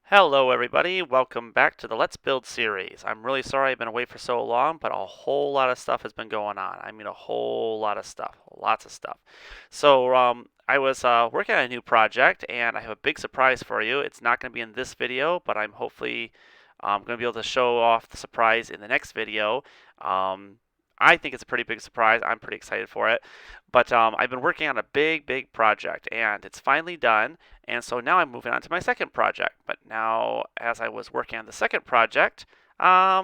Hello everybody, welcome back to the Let's Build series. I'm really sorry I've been away for so long, but a whole lot of stuff has been going on. I mean a whole lot of stuff, lots of stuff. I was working on a new project and I have a big surprise for you. It's not going to be in this video, but I'm hopefully going to be able to show off the surprise in the next video. Um, I think it's a pretty big surprise. I'm pretty excited for it. But I've been working on a big project and it's finally done. And so now I'm moving on to my second project. But now, as I was working on the second project, I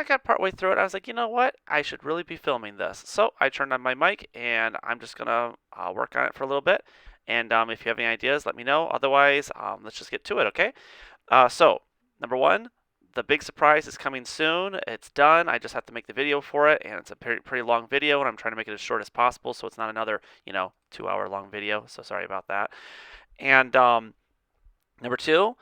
got partway through it. I was like, you know what? I should really be filming this. So I turned on my mic, and I'm just gonna work on it for a little bit. And if you have any ideas, let me know. Otherwise, let's just get to it, okay? Number one, the big surprise is coming soon. It's done. I just have to make the video for it, and it's a pretty long video, and I'm trying to make it as short as possible, so it's not another 2-hour long video. So sorry about that. And number two,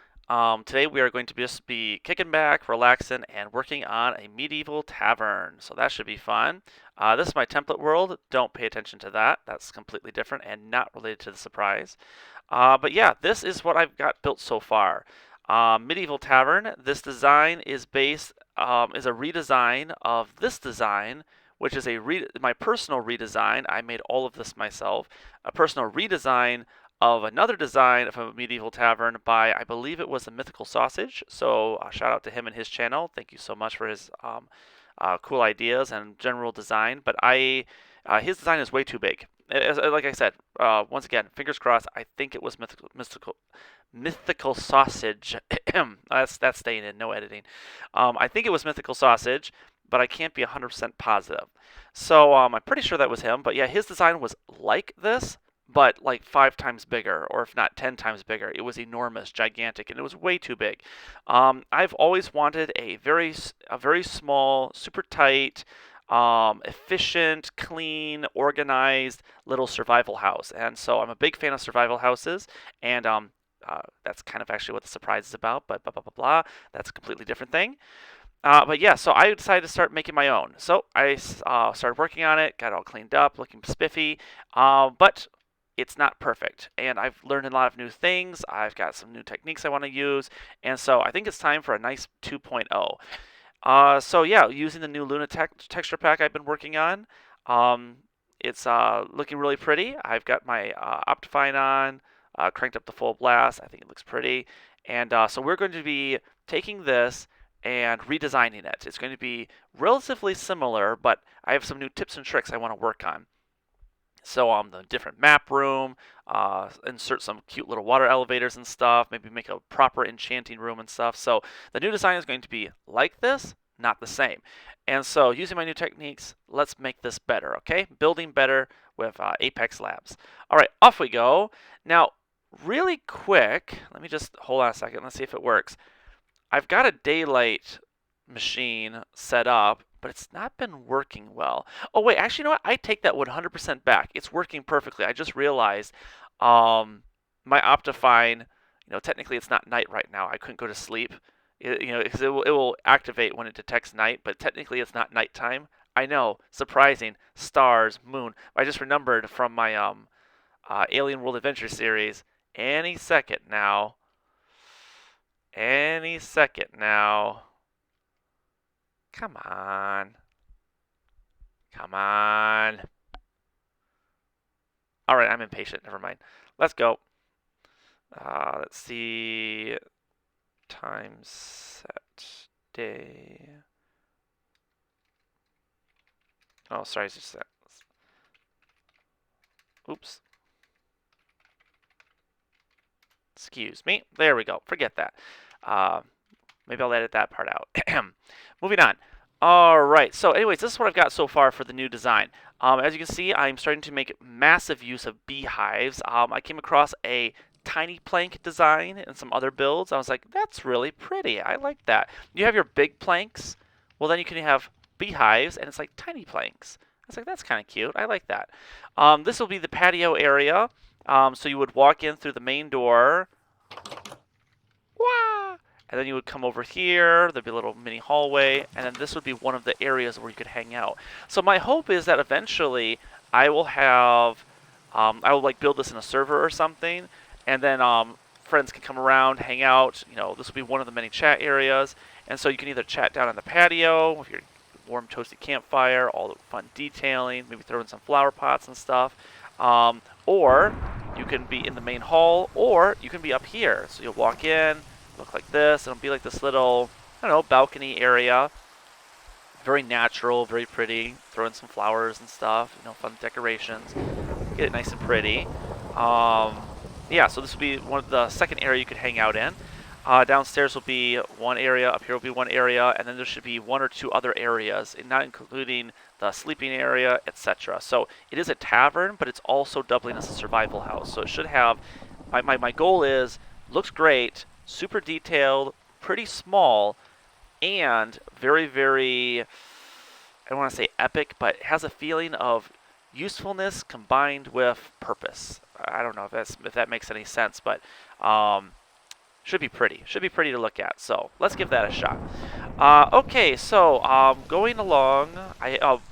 today we are going to just be kicking back, relaxing, and working on a medieval tavern. So that should be fun. This is my template world. Don't pay attention to that. That's completely different and not related to the surprise. But yeah, this is what I've got built so far. Medieval tavern. This design is is a redesign of this design, which is my personal redesign. I made all of this myself. A personal redesign of another design of a medieval tavern by, I believe it was the Mythical Sausage. So shout out to him and his channel. Thank you so much for his cool ideas and general design. But his design is way too big. Like I said, once again, fingers crossed. I think it was Mythical Sausage. that's staying in, no editing. I think it was Mythical Sausage, but I can't be 100% positive. So I'm pretty sure that was him. But yeah, his design was like this, but like 5 times bigger, or if not 10 times bigger. It was enormous, gigantic, and it was way too big. I've always wanted a very small, super tight, efficient, clean, organized little survival house. And so I'm a big fan of survival houses, and that's kind of actually what the surprise is about. But blah blah blah blah. That's a completely different thing. But yeah, so I decided to start making my own. So I started working on it, got it all cleaned up, looking spiffy. But it's not perfect, and I've learned a lot of new things. I've got some new techniques I want to use, and so I think it's time for a nice 2.0. So yeah, using the new Luna texture pack I've been working on, it's looking really pretty. I've got my Optifine on, cranked up the full blast. I think it looks pretty, and so we're going to be taking this and redesigning it. It's going to be relatively similar, but I have some new tips and tricks I want to work on. So the different map room, insert some cute little water elevators and stuff, maybe make a proper enchanting room and stuff. So the new design is going to be like this, not the same. And so using my new techniques, let's make this better, okay? Building better with Apex Labs. All right, off we go. Now, really quick, let me just hold on a second. Let's see if it works. I've got a daylight machine set up, but it's not been working well. Oh wait, actually, you know what? I take that 100% back. It's working perfectly. I just realized my Optifine, technically it's not night right now. I couldn't go to sleep, because it will activate when it detects night, but technically it's not nighttime. I know, surprising. Stars, moon. I just remembered from my Alien World Adventure series. Any second now. Any second now. Come on. Come on. All right, I'm impatient. Never mind. Let's go. Let's see. Time set. Day. Oh, sorry. It's just that. Oops. Excuse me. There we go. Forget that. Maybe I'll edit that part out. Moving on. All right. So anyways, this is what I've got so far for the new design. As you can see, I'm starting to make massive use of beehives. I came across a tiny plank design in some other builds. I was like, that's really pretty. I like that. You have your big planks. Well, then you can have beehives, and it's like tiny planks. I was like, that's kind of cute. I like that. This will be the patio area. So you would walk in through the main door. Wah! And then you would come over here. There'd be a little mini hallway, and then this would be one of the areas where you could hang out. So my hope is that eventually I will have, I will like build this in a server or something, and then friends can come around, hang out. You know, this will be one of the many chat areas, and so you can either chat down on the patio with your warm, toasty campfire, all the fun detailing, maybe throw in some flower pots and stuff, or you can be in the main hall, or you can be up here. So you'll walk in, look like this, and it'll be like this little, I don't know, balcony area. Very natural, very pretty. Throw in some flowers and stuff, you know, fun decorations. Get it nice and pretty. Yeah, so this will be one of the second area you could hang out in. Downstairs will be one area, up here will be one area, and then there should be one or two other areas, and not including the sleeping area, etc. So it is a tavern, but it's also doubling as a survival house. So it should have, my goal is, looks great, super detailed, pretty small, and very, very, I don't want to say epic, but it has a feeling of usefulness combined with purpose. I don't know if that makes any sense, but should be pretty. Should be pretty to look at. So let's give that a shot. Okay, so going along,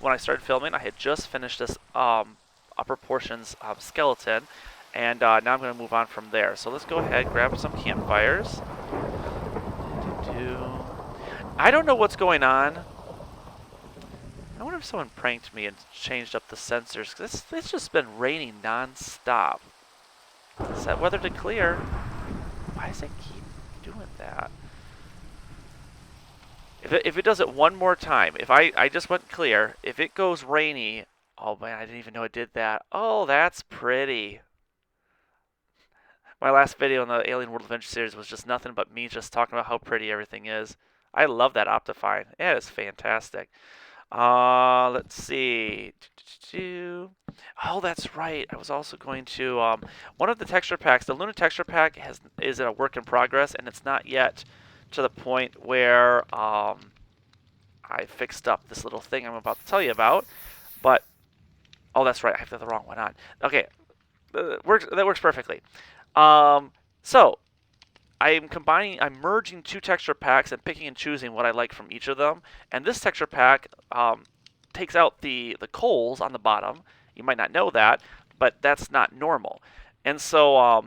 when I started filming, I had just finished this upper portions skeleton, and now I'm going to move on from there. So let's go ahead, grab some campfires. I don't know what's going on. I wonder if someone pranked me and changed up the sensors, because it's just been raining non-stop. Set weather to clear. Why does it keep doing that? If it does it one more time, if I just went clear, if it goes rainy, oh man, I didn't even know it did that. Oh, that's pretty. My last video in the Alien World Adventure series was just nothing but me just talking about how pretty everything is. I love that Optifine. It is fantastic. Let's see. Oh, that's right. I was also going to one of the texture packs. The Luna texture pack is in a work in progress, and it's not yet to the point where I fixed up this little thing I'm about to tell you about. But oh, that's right. I have the wrong one on. Okay, that works perfectly. So I'm merging two texture packs and picking and choosing what I like from each of them. And this texture pack takes out the coals on the bottom. You might not know that, but that's not normal. And so,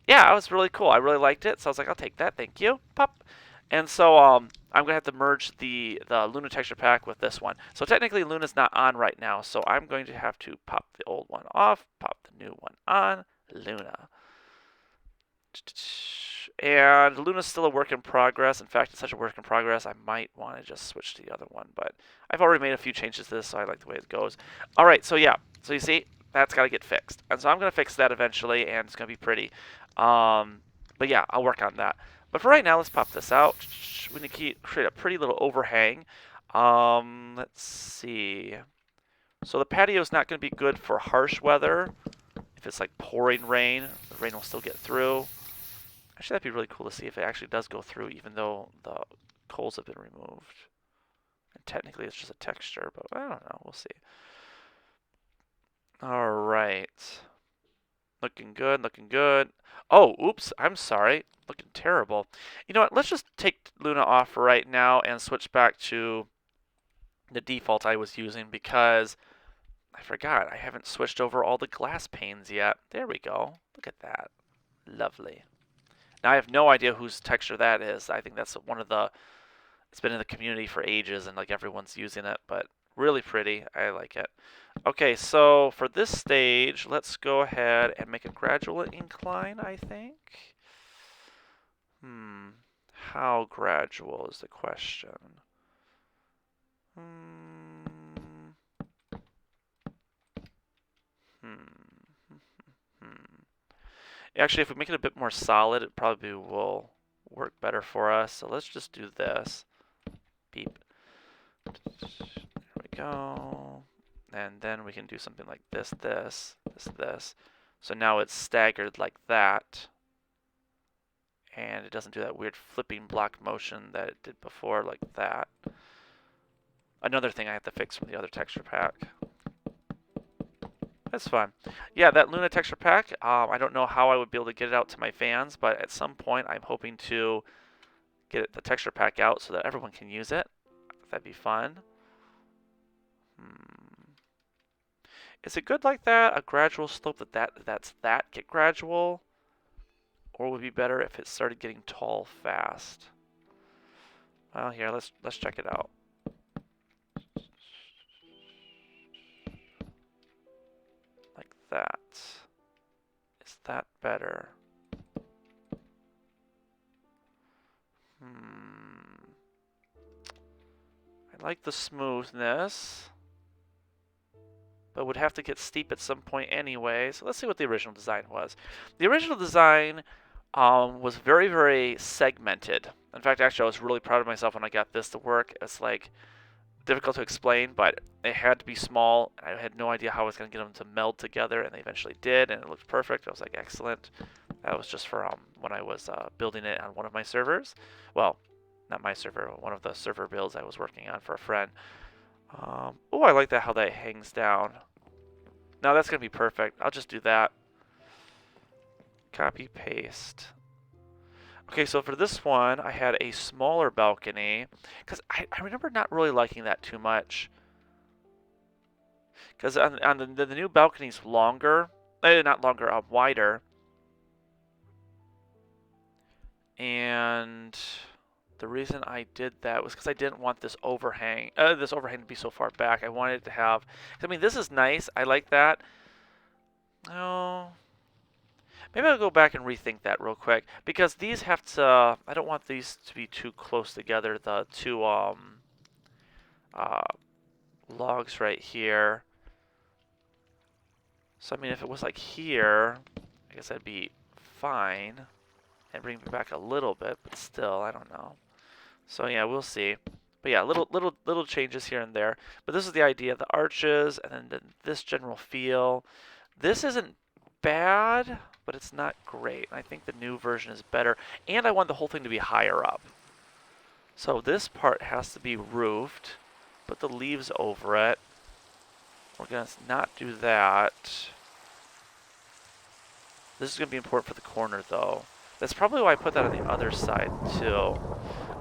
yeah, it was really cool. I really liked it. So I was like, I'll take that. Thank you. Pop. And so I'm going to have to merge the Luna texture pack with this one. So technically Luna's not on right now. So I'm going to have to pop the old one off, pop the new one on. Luna. And Luna's still a work in progress. In fact, it's such a work in progress, I might want to just switch to the other one. But I've already made a few changes to this, so I like the way it goes. All right, so yeah. So you see, that's got to get fixed. And so I'm going to fix that eventually, and it's going to be pretty. But yeah, I'll work on that. But for right now, let's pop this out. We need to create a pretty little overhang. Let's see. So the patio is not going to be good for harsh weather. If it's like pouring rain, the rain will still get through. Actually, that'd be really cool to see if it actually does go through, even though the coals have been removed. And technically, it's just a texture, but I don't know. We'll see. All right. Looking good, looking good. Oh, oops, I'm sorry. Looking terrible. You know what? Let's just take Luna off right now and switch back to the default I was using because I forgot. I haven't switched over all the glass panes yet. There we go. Look at that. Lovely. Now, I have no idea whose texture that is. I think that's one of the... It's been in the community for ages, and like everyone's using it, but really pretty. I like it. Okay, so for this stage, let's go ahead and make a gradual incline, I think. How gradual is the question? Actually, if we make it a bit more solid, it probably will work better for us. So let's just do this. Beep. There we go. And then we can do something like this, this. So now it's staggered like that. And it doesn't do that weird flipping block motion that it did before, like that. Another thing I have to fix from the other texture pack. That's fun. Yeah, that Luna texture pack, I don't know how I would be able to get it out to my fans, but at some point I'm hoping to get the texture pack out so that everyone can use it. That'd be fun. Is it good like that? A gradual slope that's get gradual? or would it be better if it started getting tall fast? Well, here, let's check it out. Like that. Is that better? I like the smoothness, but would have to get steep at some point anyway. So let's see what the original design was. The original design was very, very segmented. In fact, actually, I was really proud of myself when I got this to work. It's like difficult to explain, but it had to be small. I had no idea how I was going to get them to meld together, and they eventually did, and it looked perfect. I was like, excellent. That was just for when I was building it on one of my servers. Well, not my server, one of the server builds I was working on for a friend. Oh, I like that how that hangs down. Now that's going to be perfect. I'll just do that. Copy, paste. Okay, so for this one, I had a smaller balcony, because I remember not really liking that too much. Because on the new balcony's longer, not longer, wider. And the reason I did that was because I didn't want this overhang to be so far back. I wanted it to have, I mean, this is nice. I like that. Oh, maybe I'll go back and rethink that real quick, because these have to, I don't want these to be too close together, the two logs right here. So I mean, if it was like here, I guess that'd be fine. And bring me back a little bit, but still, I don't know. So yeah, we'll see. But yeah, little changes here and there. But this is the idea of the arches, and then this general feel. This isn't bad, but it's not great. I think the new version is better. And I want the whole thing to be higher up. So this part has to be roofed. Put the leaves over it. We're going to not do that. This is going to be important for the corner, though. That's probably why I put that on the other side, too.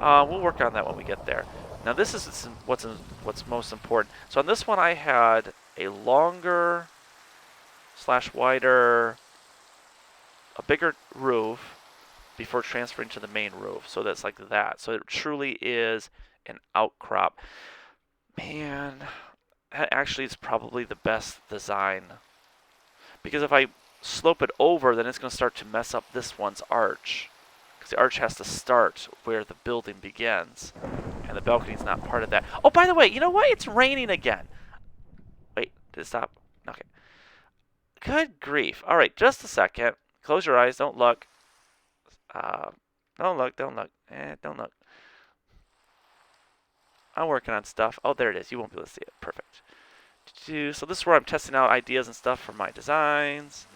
We'll work on that when we get there. Now, this is what's most important. So on this one, I had a longer / wider, a bigger roof before transferring to the main roof. So that's like that. So it truly is an outcrop. Man, that actually is probably the best design. Because if I slope it over, then it's going to start to mess up this one's arch. Because the arch has to start where the building begins. And the balcony's not part of that. Oh, by the way, you know what? It's raining again. Wait, did it stop? Okay. Good grief. All right, just a second. Close your eyes. Don't look. Don't look. Don't look. Don't look. I'm working on stuff. Oh, there it is. You won't be able to see it. Perfect. So this is where I'm testing out ideas and stuff for my designs.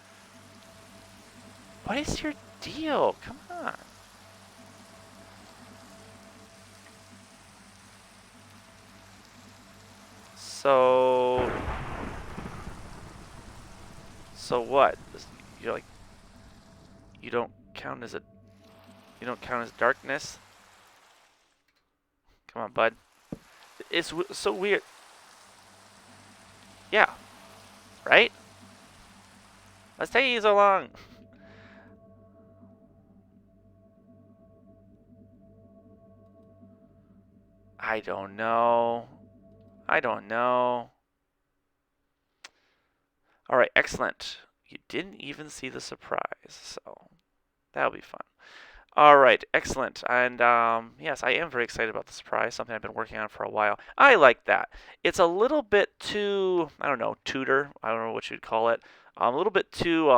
What is your deal? Come on. So what? You're like, you don't count as darkness? Come on, bud. It's so weird. Yeah. Right? Let's take you so long. I don't know. I don't know. All right, excellent. You didn't even see the surprise, so that'll be fun. All right, excellent. And yes, I am very excited about the surprise, something I've been working on for a while. I like that. It's a little bit too, I don't know, Tudor. I don't know what you'd call it. A little bit too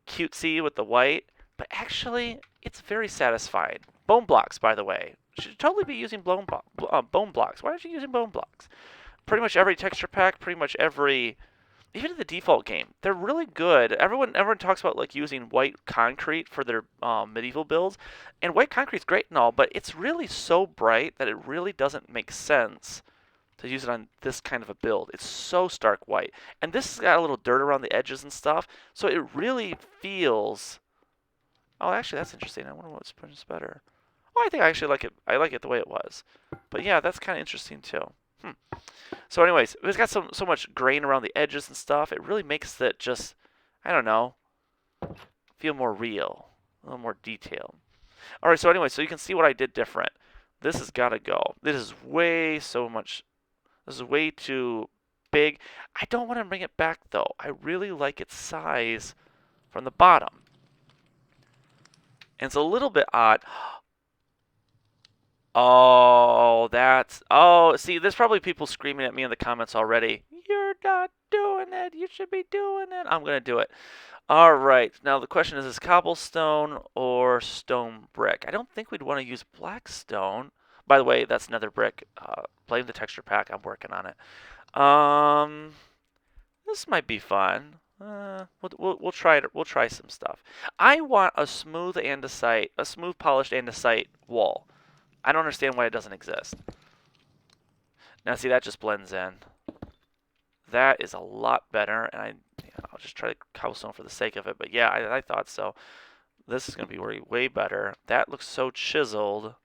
cutesy with the white, but actually, it's very satisfying. Bone blocks, by the way. Should totally be using bone blocks. Why aren't you using bone blocks? Pretty much every texture pack, pretty much every, even in the default game, they're really good. Everyone talks about like using white concrete for their medieval builds, and white concrete's great and all, but it's really so bright that it really doesn't make sense to use it on this kind of a build. It's so stark white, and this has got a little dirt around the edges and stuff, so it really feels. Oh, actually, that's interesting. I wonder what's better. Oh, I think I actually like it. I like it the way it was. But yeah, that's kind of interesting too. So anyways, it's got so much grain around the edges and stuff. It really makes it just, I don't know, feel more real, a little more detailed. All right, so anyway, so you can see what I did different. This has got to go. This is way so much. This is way too big. I don't want to bring it back though. I really like its size from the bottom. And it's a little bit odd. Oh, that's... Oh, see, there's probably people screaming at me in the comments already. You're not doing it. You should be doing it. I'm going to do it. All right. Now, the question is cobblestone or stone brick? I don't think we'd want to use black stone. By the way, that's nether brick. Playing the texture pack. I'm working on it. This might be fun. We'll try it. We'll try some stuff. I want a smooth andesite, a smooth polished andesite wall. I don't understand why it doesn't exist. Now, see, that just blends in. That is a lot better, and I'll just try the cobblestone for the sake of it. But yeah, I thought so. This is going to be way better. That looks so chiseled.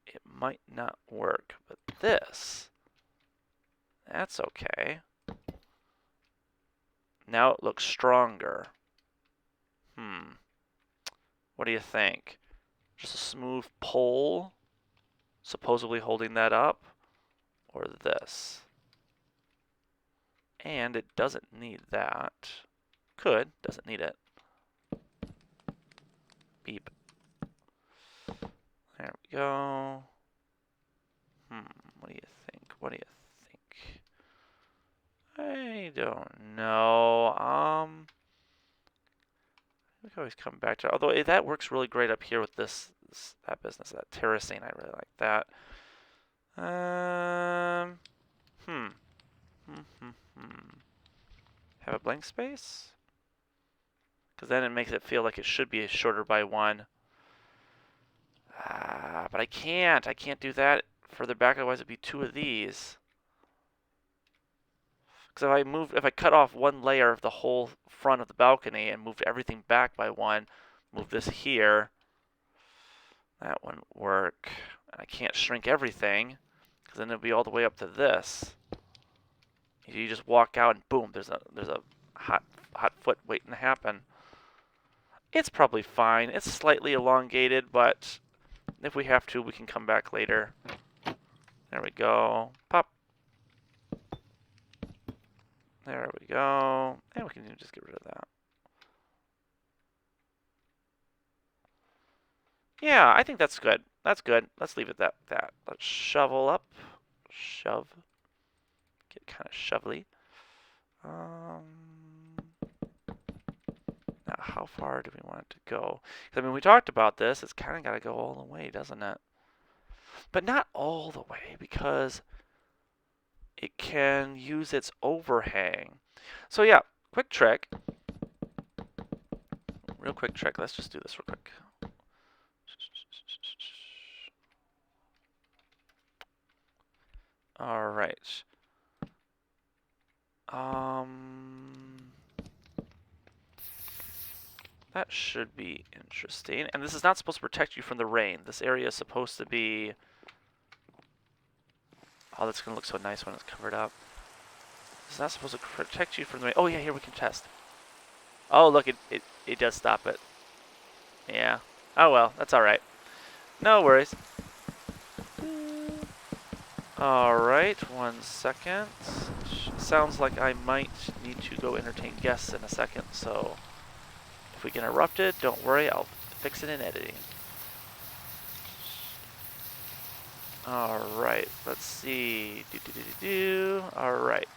It might not work, but this, that's okay. Now it looks stronger. What do you think? Just a smooth pole, supposedly holding that up, or this? And it doesn't need that. Could, doesn't need it. Beep. There we go. What do you think? What do you think? I don't know. We can always come back to it. Although that works really great up here with that business, that terracing. I really like that. Have a blank space? Because then it makes it feel like it should be shorter by one. But I can't. I can't do that further back. Otherwise, it'd be two of these. Because if I cut off one layer of the whole front of the balcony and moved everything back by one, move this here, that wouldn't work. And I can't shrink everything, because then it'll be all the way up to this. You just walk out and boom, there's a hot foot waiting to happen. It's probably fine. It's slightly elongated, but if we have to, we can come back later. There we go. Pop. There we go. And we can just get rid of that. Yeah, I think that's good. That's good. Let's leave it that. Let's shovel up. Shove. Get kind of shovely. Now, how far do we want it to go? I mean, we talked about this. It's kind of got to go all the way, doesn't it? But not all the way, because it can use its overhang. So yeah, quick trick. Real quick trick. Let's just do this real quick. All right. That should be interesting. And this is not supposed to protect you from the rain. This area is supposed to be... Oh, that's going to look so nice when it's covered up. It's not supposed to protect you from the rain. Oh, yeah, here we can test. Oh, look, it does stop it. Yeah. Oh, well, that's all right. No worries. All right, 1 second. Sounds like I might need to go entertain guests in a second, so if we get interrupted, don't worry, I'll fix it in editing. All right, let's see. All right.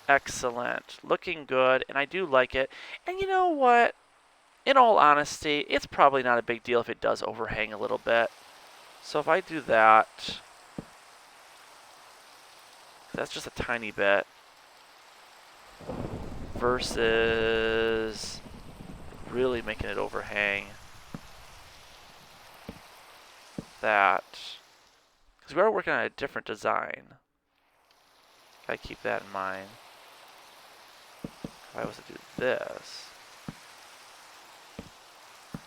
Excellent. Looking good, and I do like it. And you know what? In all honesty, it's probably not a big deal if it does overhang a little bit. So if I do that, that's just a tiny bit, versus really making it overhang. That. Because we are working on a different design. Gotta keep that in mind. If I was to do this,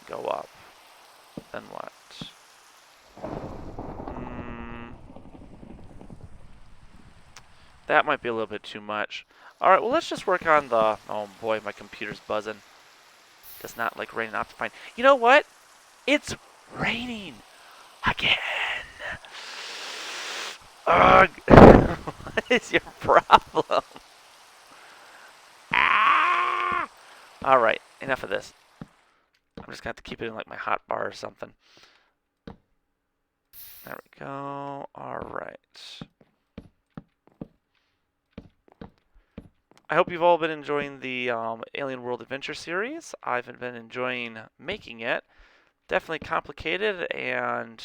go up, then what? That might be a little bit too much. Alright, well let's just work on the... Oh boy, my computer's buzzing. does not like raining Optifine. You know what? It's raining again. Ugh. What is your problem? Ah! All right, enough of this. I'm just gonna have to keep it in like my hot bar or something. There we go. All right. I hope you've all been enjoying the Alien World Adventure series. I've been enjoying making it. Definitely complicated and...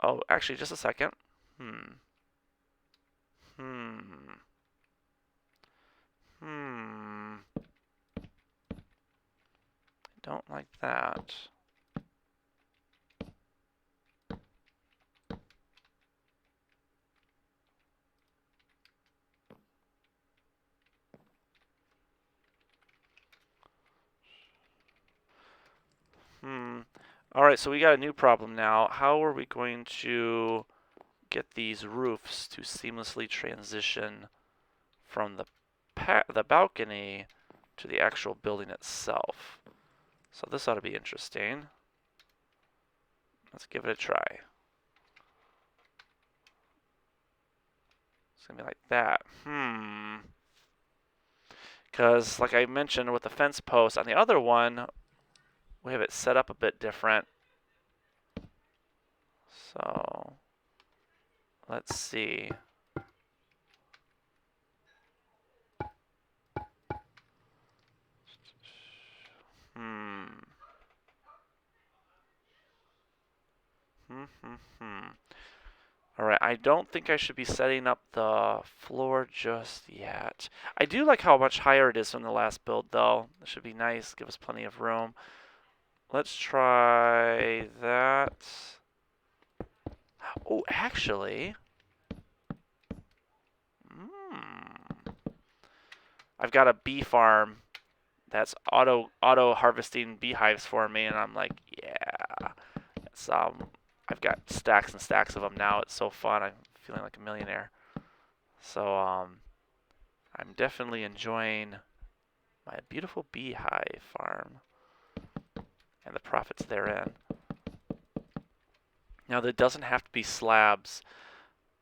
Oh, actually, just a second. Hmm. Don't like that. Alright, so we got a new problem now. How are we going to get these roofs to seamlessly transition from the balcony to the actual building itself? So this ought to be interesting. Let's give it a try. It's going to be like that. Because, like I mentioned with the fence post, on the other one, we have it set up a bit different. So, let's see. Alright, I don't think I should be setting up the floor just yet. I do like how much higher it is from the last build, though. It should be nice, give us plenty of room. Let's try that. Oh, actually... I've got a bee farm that's auto harvesting beehives for me, and I'm like, yeah. It's, I've got stacks and stacks of them now. It's so fun. I'm feeling like a millionaire. So, I'm definitely enjoying my beautiful beehive farm and the profits therein. Now, there doesn't have to be slabs.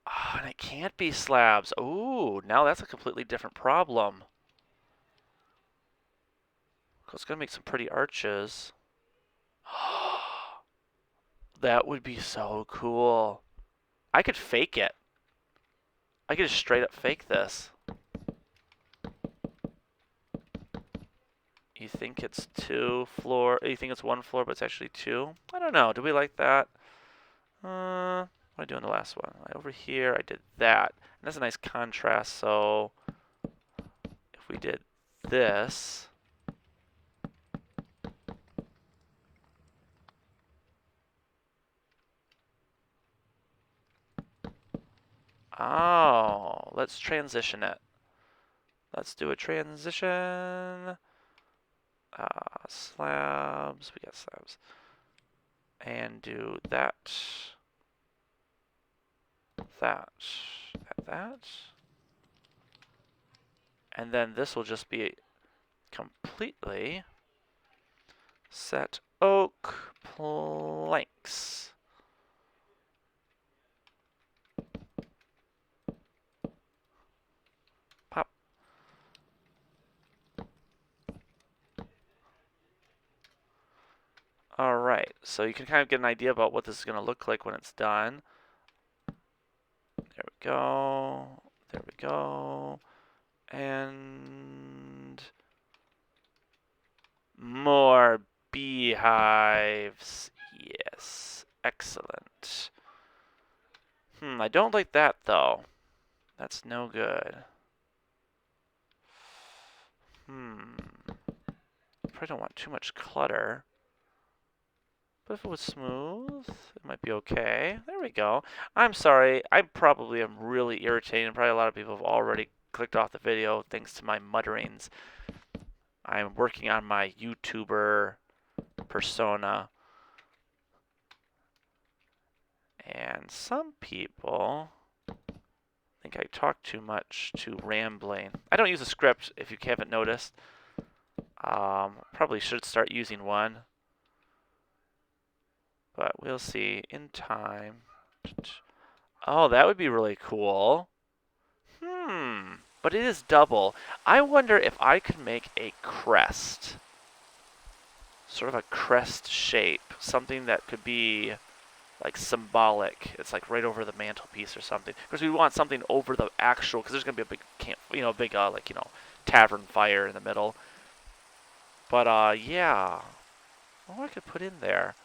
Oh, and it can't be slabs. Ooh, now that's a completely different problem. It's going to make some pretty arches. That would be so cool. I could fake it. I could just straight up fake this. You think it's you think it's one floor, but it's actually two? I don't know. Do we like that? What did I do in the last one? Over here, I did that. And that's a nice contrast, so if we did this... Oh, let's transition it. Let's do a transition. Slabs. We got slabs. And do that. That. And then this will just be completely set oak planks. Pop. Alright, so you can kind of get an idea about what this is going to look like when it's done. There we go. There we go. And more beehives. Yes. Excellent. I don't like that, though. That's no good. Probably don't want too much clutter. But if it was smooth, it might be okay. There we go. I'm sorry. I probably am really irritating. Probably a lot of people have already clicked off the video thanks to my mutterings. I'm working on my YouTuber persona. And some people think I talk too much, too rambling. I don't use a script, if you haven't noticed. Probably should start using one, but we'll see in time. Oh, that would be really cool. But it is double. I wonder if I could make a crest. Sort of a crest shape. Something that could be like symbolic. It's like right over the mantelpiece or something. Because we want something over the actual, because there's going to be a big camp, big, tavern fire in the middle. But, yeah. What I could put in there?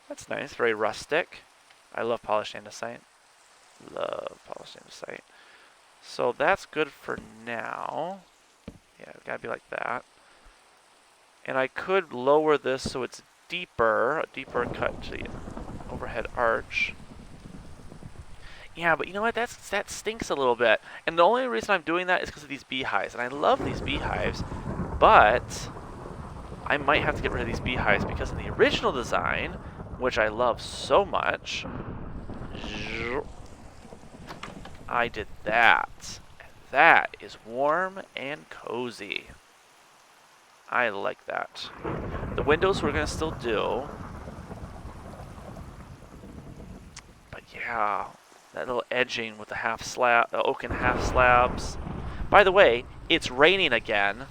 That's nice. Very rustic. I love polished andesite. Love polished andesite. So that's good for now. Yeah, it's gotta be like that. And I could lower this so it's deeper, a deeper cut to the overhead arch. Yeah, but you know what? That stinks a little bit. And the only reason I'm doing that is because of these beehives. And I love these beehives, but I might have to get rid of these beehives because in the original design, which I love so much, I did that. That is warm and cozy. I like that. The windows we're going to still do. But yeah, that little edging with the the oaken half slabs. By the way, it's raining again.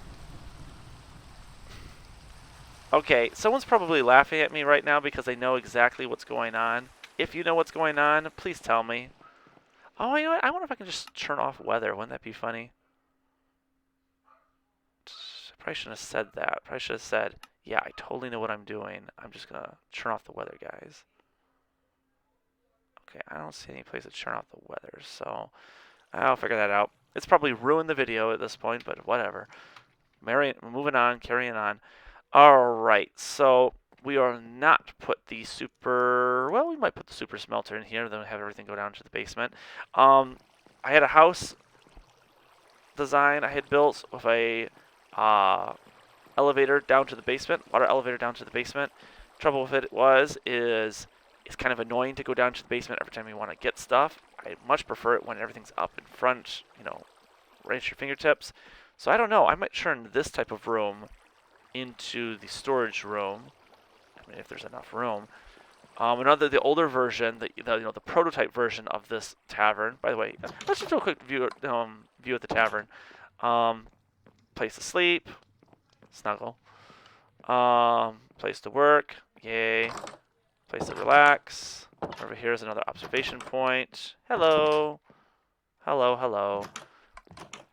Okay, someone's probably laughing at me right now because they know exactly what's going on. If you know what's going on, please tell me. Oh, you know what? I wonder if I can just turn off weather. Wouldn't that be funny? Probably shouldn't have said that. Probably should have said, yeah, I totally know what I'm doing. I'm just going to turn off the weather, guys. Okay, I don't see any place to turn off the weather, so I'll figure that out. It's probably ruined the video at this point, but whatever. Moving on, carrying on. Alright, so we are not put the super... Well, we might put the super smelter in here, then have everything go down to the basement. I had a house design I had built with a elevator down to the basement, water elevator down to the basement. Trouble with it is it's kind of annoying to go down to the basement every time you want to get stuff. I much prefer it when everything's up in front, right at your fingertips. So I don't know, I might turn this type of room into the storage room. I mean, if there's enough room. The older version, the prototype version of this tavern. By the way, let's just do a quick view of the tavern. Place to sleep, snuggle. Place to work, yay. Place to relax. Over here is another observation point. Hello. Hello, hello.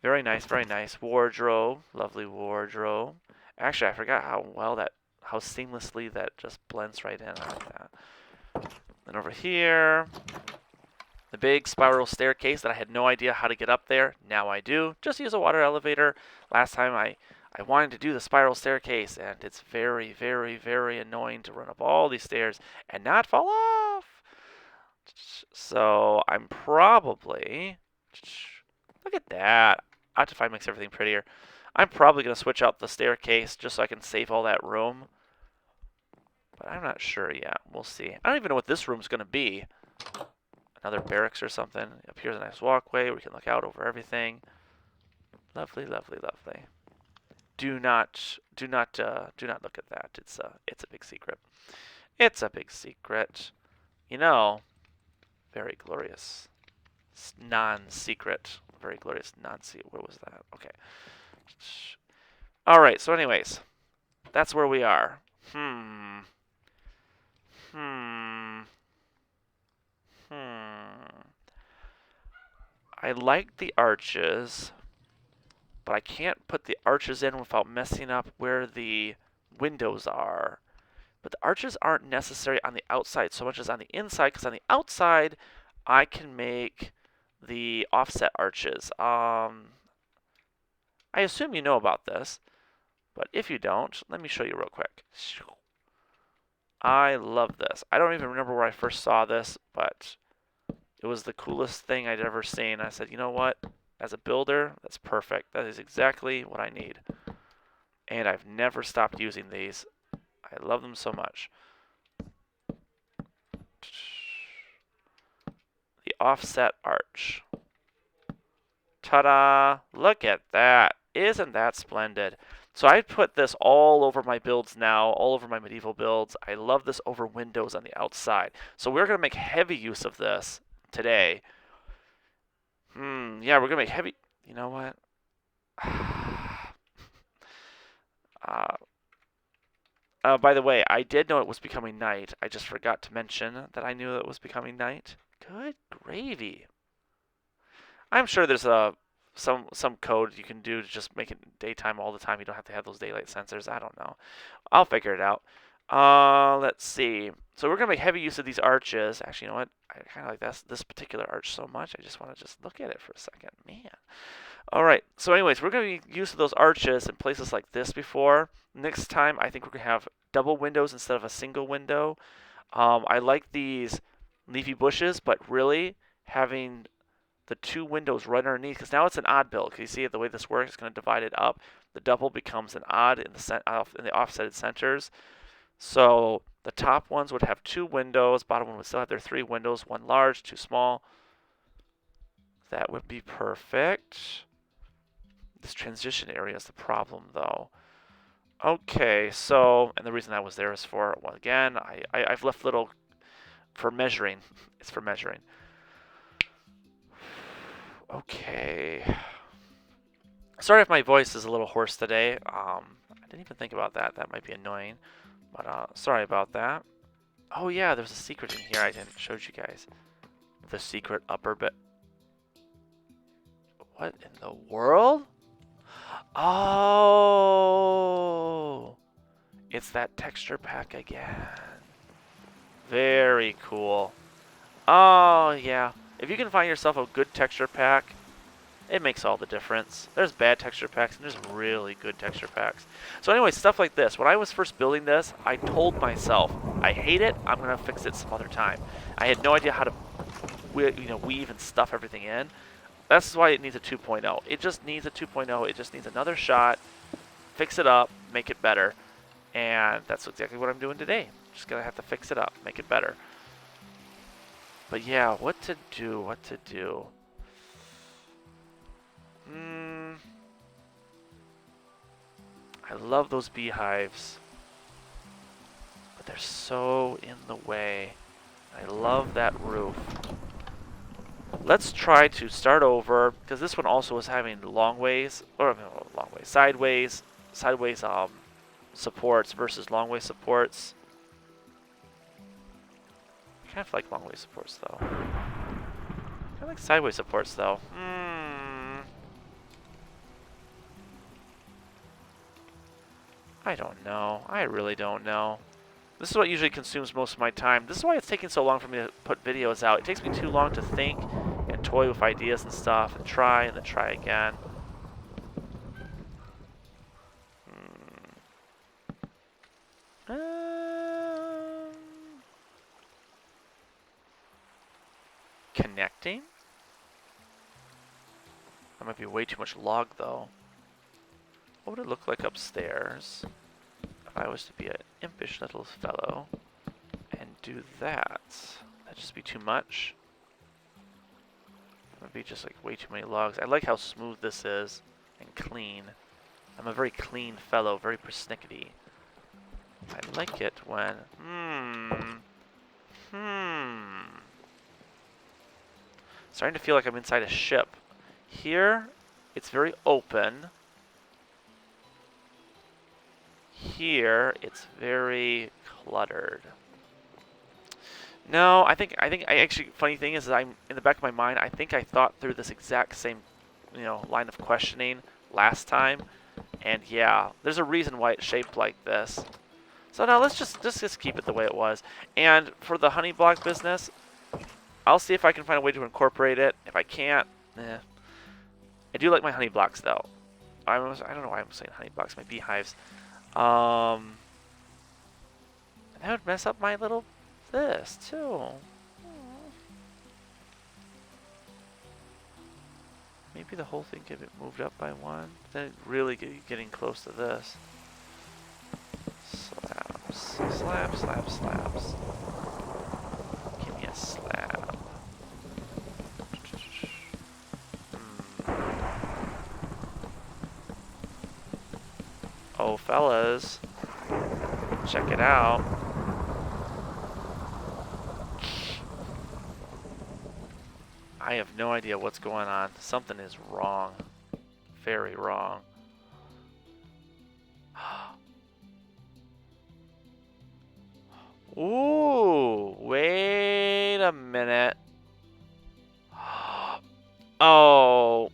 Very nice, very nice. Wardrobe, lovely wardrobe. Actually, I forgot how seamlessly that just blends right in. I like that. Then over here, the big spiral staircase that I had no idea how to get up there. Now I do. Just use a water elevator. Last time I wanted to do the spiral staircase, and it's very, very, very annoying to run up all these stairs and not fall off. So I'm probably... Look at that. Optifine makes everything prettier. I'm probably going to switch out the staircase just so I can save all that room. But I'm not sure yet. We'll see. I don't even know what this room's going to be. Another barracks or something. Up here's a nice walkway where we can look out over everything. Lovely, lovely, lovely. Do not look at that. It's a big secret. It's a big secret. Very glorious. Non-secret. Very glorious non-secret. Where was that? Okay. Alright, so anyways. That's where we are. I like the arches, but I can't put the arches in without messing up where the windows are. But the arches aren't necessary on the outside so much as on the inside, because on the outside, I can make the offset arches. I assume you know about this, but if you don't, let me show you real quick. I love this. I don't even remember where I first saw this, but it was the coolest thing I'd ever seen. I said, you know what? As a builder, that's perfect. That is exactly what I need. And I've never stopped using these. I love them so much. the offset arch. Ta-da! Look at that. Isn't that splendid? So I put this all over my builds now, all over my medieval builds. I love this over windows on the outside. So we're going to make heavy use of this today. Yeah, we're going to make heavy... You know what? By the way, I did know it was becoming night. I just forgot to mention that I knew it was becoming night. Good gravy. I'm sure there's some code you can do to just make it daytime all the time. You don't have to have those daylight sensors. I don't know. I'll figure it out. Let's see. So we're going to make heavy use of these arches. Actually, you know what? I kind of like this particular arch so much. I just want to just look at it for a second. Man. All right. So anyways, we're going to be used to those arches in places like this before. Next time, I think we're going to have double windows instead of a single window. I like these leafy bushes, but really having the two windows right underneath, because now it's an odd build. Can you see the way this works? It's going to divide it up. The double becomes an odd in the offsetted centers. So the top ones would have two windows. Bottom one would still have their three windows. One large, two small. That would be perfect. This transition area is the problem, though. Okay, so, and the reason that was there is for, well, again, I've left little for measuring. It's for measuring. Okay. Sorry if my voice is a little hoarse today. I didn't even think about that. That might be annoying. But sorry about that. Oh yeah, there's a secret in here I didn't show you guys. The secret upper bit. What in the world? Oh! It's that texture pack again. Very cool. Oh yeah. If you can find yourself a good texture pack, it makes all the difference. There's bad texture packs and there's really good texture packs. So anyway, stuff like this. When I was first building this, I told myself, I hate it, I'm going to fix it some other time. I had no idea how to weave and stuff everything in. That's why it needs a 2.0. It just needs a 2.0. It just needs another shot, fix it up, make it better. And that's exactly what I'm doing today. Just going to have to fix it up, make it better. But yeah, what to do, what to do. I love those beehives, but they're so in the way. I love that roof. Let's try to start over, because this one also is having sideways supports versus long way supports. I kind of like long way supports though. I like sideways supports though. I don't know. I really don't know. This is what usually consumes most of my time. This is why it's taking so long for me to put videos out. It takes me too long to think and toy with ideas and stuff and then try again. Connecting? That might be way too much log though. What would it look like upstairs if I was to be an impish little fellow and do that? That'd just be too much. It would be just like way too many logs. I like how smooth this is and clean. I'm a very clean fellow, very persnickety. I like it when... Starting to feel like I'm inside a ship. Here, it's very open. Here, it's very cluttered. No, I think actually, funny thing is that I'm in the back of my mind, I think I thought through this exact same, line of questioning last time. And yeah, there's a reason why it's shaped like this. So now let's just keep it the way it was. And for the honey block business, I'll see if I can find a way to incorporate it. If I can't, I do like my honey blocks though. I don't know why I'm saying honey blocks, my beehives. That would mess up my little this too. Maybe the whole thing could get moved up by one. Then really getting close to this. Slabs, slabs, slabs, slabs. Give me a slab. Oh, fellas, check it out. I have no idea what's going on. Something is wrong. Very wrong. Ooh, wait a minute. Oh.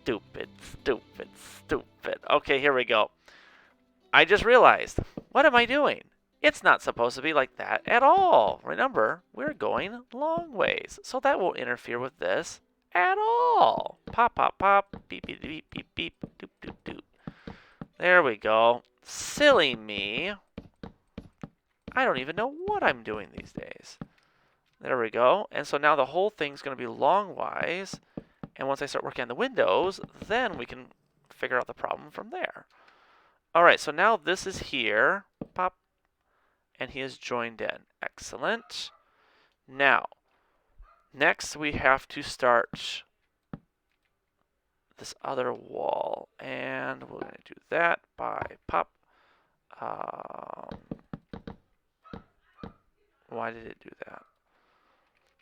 Stupid, stupid, stupid. Okay, here we go. I just realized. What am I doing? It's not supposed to be like that at all. Remember, we're going long ways, so that won't interfere with this at all. Pop, pop, pop. Beep, beep, beep, beep, beep. Doop, doop, doop. There we go. Silly me. I don't even know what I'm doing these days. There we go. And so now the whole thing's going to be longwise. And once I start working on the windows, then we can figure out the problem from there. All right, so now this is here. Pop. And he is joined in. Excellent. Now, next we have to start this other wall. And we're going to do that by pop. Why did it do that?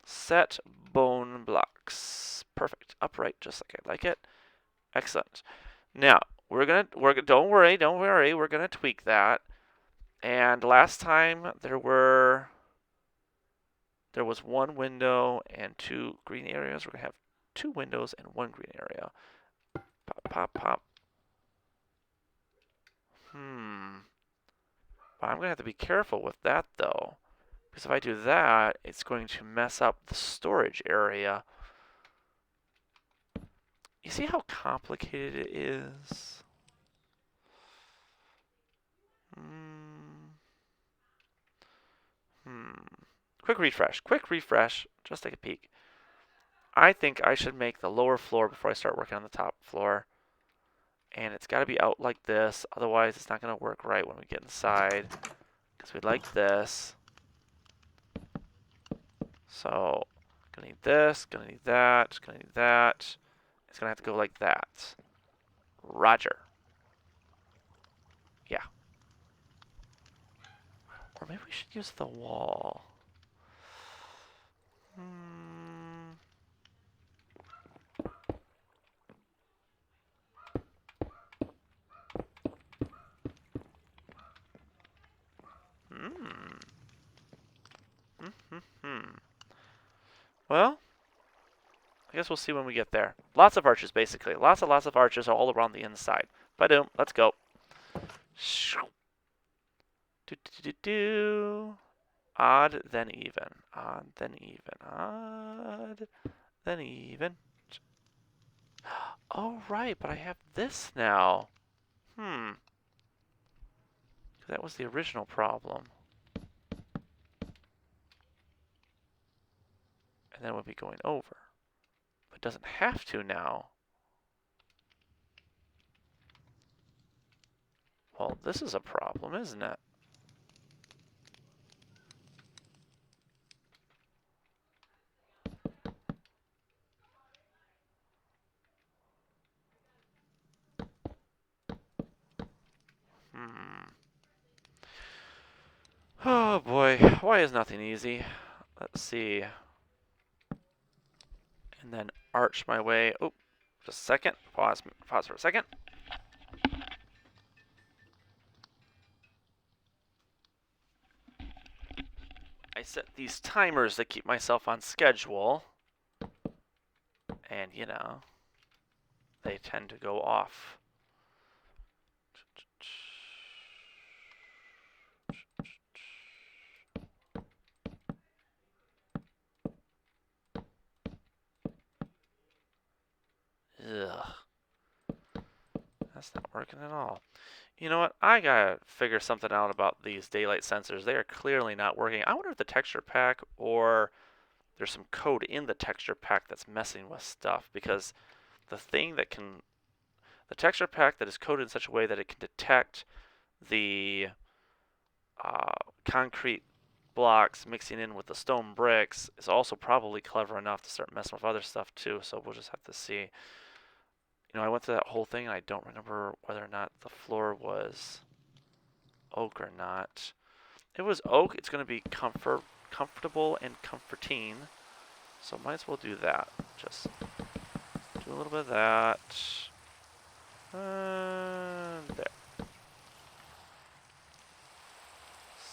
Set bone blocks. Perfect. Upright, just like I like it. Excellent. Now, don't worry, we're gonna tweak that. And last time there was one window and 2 green areas. We're gonna have 2 windows and 1 green area. Pop, pop, pop. But I'm gonna have to be careful with that though. Because if I do that, it's going to mess up the storage area. You see how complicated it is? Quick refresh, just take a peek. I think I should make the lower floor before I start working on the top floor. And it's got to be out like this, otherwise it's not going to work right when we get inside. Because we like this. So, gonna need this, gonna need that, gonna need that. It's gonna have to go like that. Roger. Yeah. Or maybe we should use the wall. Well, I guess we'll see when we get there. Lots of arches, basically. Lots of arches all around the inside. Ba-doom. Let's go. Do. Odd, then even. Odd, then even. Odd, then even. Oh, right, but I have this now. That was the original problem. And then we'll be going over. But it doesn't have to now. Well, this is a problem, isn't it? Oh boy, why is nothing easy? Let's see. And then arch my way. Oh, just a second. Pause for a second. I set these timers to keep myself on schedule. And, you know, they tend to go off. Ugh. That's not working at all. You know what? I gotta figure something out about these daylight sensors. They are clearly not working. I wonder if the texture pack or there's some code in the texture pack that's messing with stuff, because the texture pack that is coded in such a way that it can detect the concrete blocks mixing in with the stone bricks is also probably clever enough to start messing with other stuff too, so we'll just have to see. You know, I went through that whole thing and I don't remember whether or not the floor was oak or not. If it was oak, it's going to be comfortable and comforting. So might as well do that. Just do a little bit of that. There.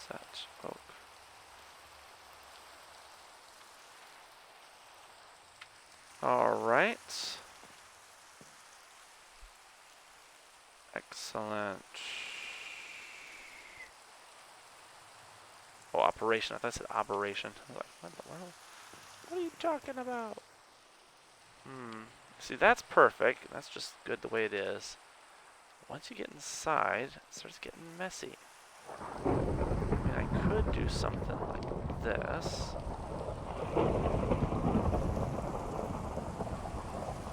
Set oak. Alright. Excellent. Oh, operation. I thought I said operation. I was like, what the world? What are you talking about? See, that's perfect. That's just good the way it is. Once you get inside, it starts getting messy. I mean, I could do something like this.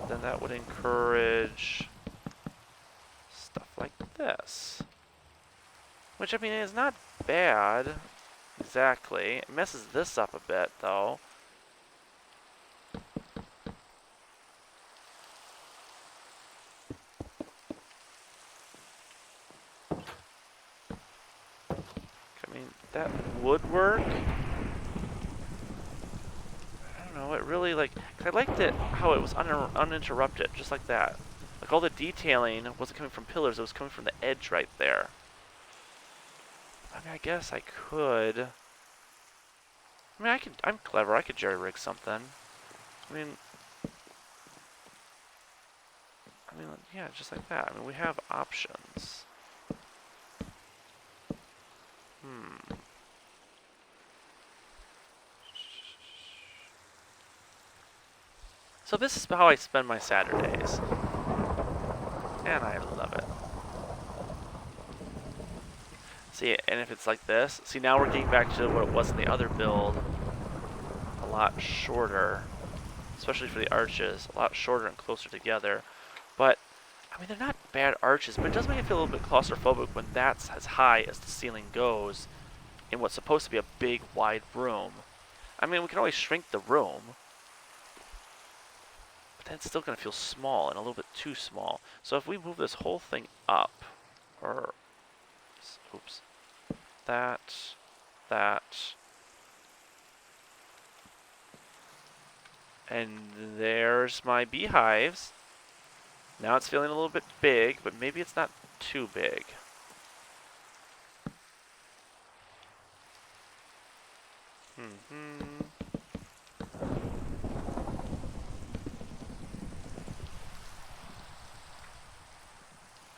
Then that would encourage stuff like this. Which, I mean, is not bad, exactly. It messes this up a bit, though. I mean, that would work. I don't know, it really, like, 'cause I liked it how it was uninterrupted, just like that. Like, all the detailing wasn't coming from pillars, it was coming from the edge right there. I mean, I guess I could. I mean, I'm clever, I could jerry-rig something. I mean, yeah, just like that. I mean, we have options. So this is how I spend my Saturdays. And I love it. See, and if it's like this, see now we're getting back to what it was in the other build. A lot shorter, especially for the arches, a lot shorter and closer together. But, I mean, they're not bad arches, but it does make it feel a little bit claustrophobic when that's as high as the ceiling goes in what's supposed to be a big, wide room. I mean, we can always shrink the room, but then it's still going to feel small and a little bit too small. So if we move this whole thing up, or, oops, that, and there's my beehives. Now it's feeling a little bit big, but maybe it's not too big.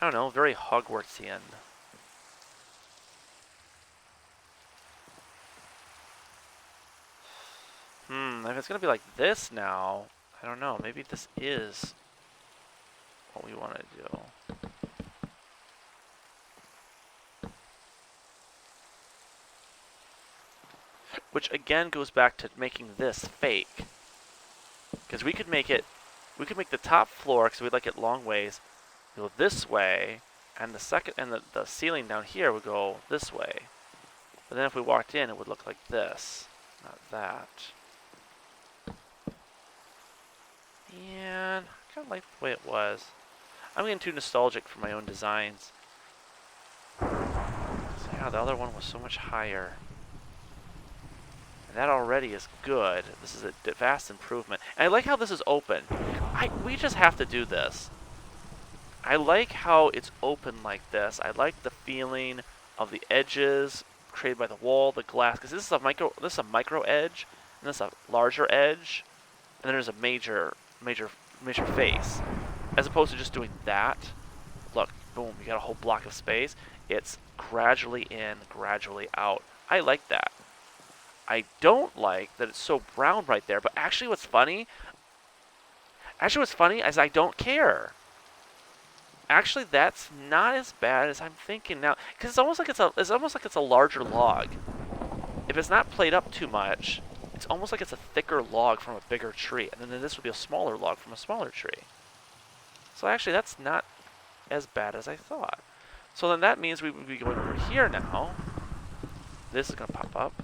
I don't know, very Hogwartsian. If it's gonna be like this now, I don't know, maybe this is what we want to do. Which again goes back to making this fake. Because we could make the top floor, because we'd like it long ways, go this way, and the ceiling down here would go this way. But then if we walked in, it would look like this, not that. And I kind of like the way it was. I'm getting too nostalgic for my own designs. So yeah, the other one was so much higher. And that already is good. This is a vast improvement. And I like how this is open. We just have to do this. I like how it's open like this. I like the feeling of the edges created by the wall, the glass, because this is a micro edge, and this is a larger edge, and then there's a major face. As opposed to just doing that. Look, boom, you got a whole block of space. It's gradually in, gradually out. I like that. I don't like that it's so brown right there, but actually what's funny is I don't care. Actually, that's not as bad as I'm thinking now, because it's almost like it's a larger log. If it's not played up too much, it's almost like it's a thicker log from a bigger tree, and then this would be a smaller log from a smaller tree. So actually, that's not as bad as I thought. So then that means we would be going over here now. This is going to pop up.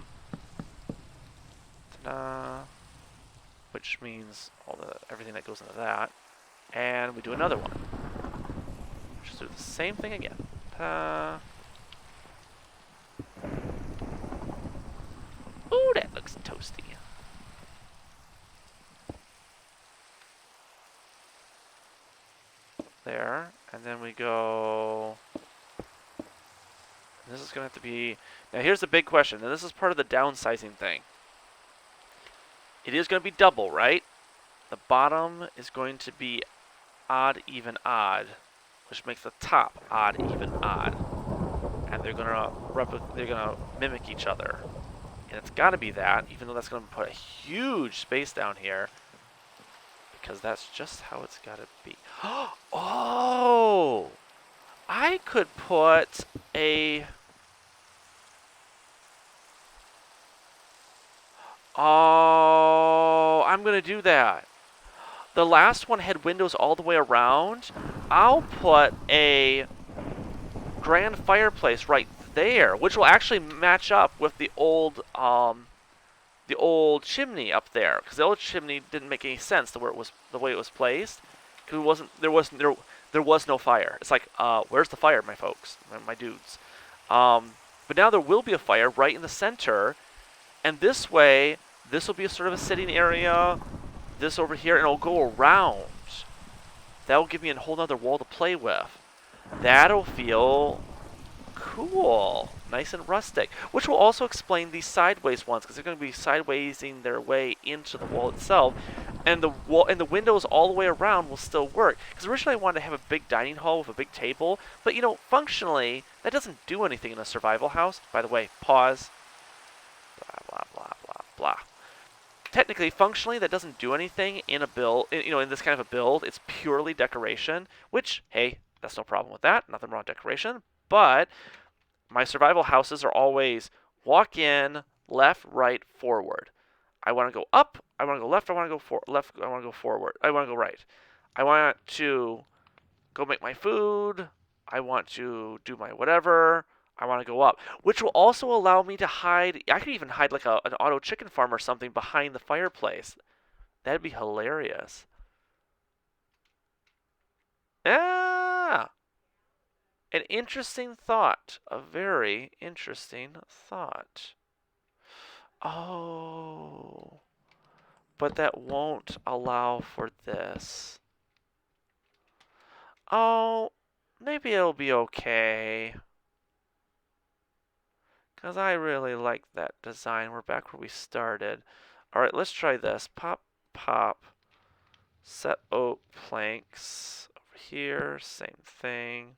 Ta-da. Which means everything that goes into that. And we do another one. Just do the same thing again. Ooh, that looks toasty. There, and then we go. This is going to have to be. Now, here's the big question, and this is part of the downsizing thing. It is going to be double, right? The bottom is going to be odd, even, odd, which makes the top odd, even, odd. And they're gonna mimic each other. And it's got to be that, even though that's going to put a huge space down here, because that's just how it's got to be. Oh! I could put a... Oh, I'm going to do that. The last one had windows all the way around. I'll put a grand fireplace right there, which will actually match up with the old chimney up there, because the old chimney didn't make any sense the way it was placed, because there was no fire. It's like, where's the fire, my folks, my dudes? But now there will be a fire right in the center, and this way, this will be a sort of a sitting area. This over here, and it'll go around. That'll give me a whole nother wall to play with. That'll feel cool. Nice and rustic. Which will also explain these sideways ones, because they're going to be sidewaysing their way into the wall itself. And the wall and the windows all the way around will still work. Because originally I wanted to have a big dining hall with a big table. But, you know, functionally, that doesn't do anything in a survival house. By the way, pause. Blah, blah, blah, blah, blah. Technically, functionally, that doesn't do anything in a build. You know, in this kind of a build, it's purely decoration. Which, hey, that's no problem with that. Nothing wrong with decoration. But my survival houses are always walk in, left, right, forward. I want to go up. I want to go left. I want to go left. I want to go forward. I want to go right. I want to go make my food. I want to do my whatever. I want to go up, which will also allow me to hide. I could even hide like an auto chicken farm or something behind the fireplace. That'd be hilarious. Ah! An interesting thought. A very interesting thought. Oh. But that won't allow for this. Oh, maybe it'll be okay. Because I really like that design. We're back where we started. Alright, let's try this. Pop, pop. Set oak planks. Over here, same thing.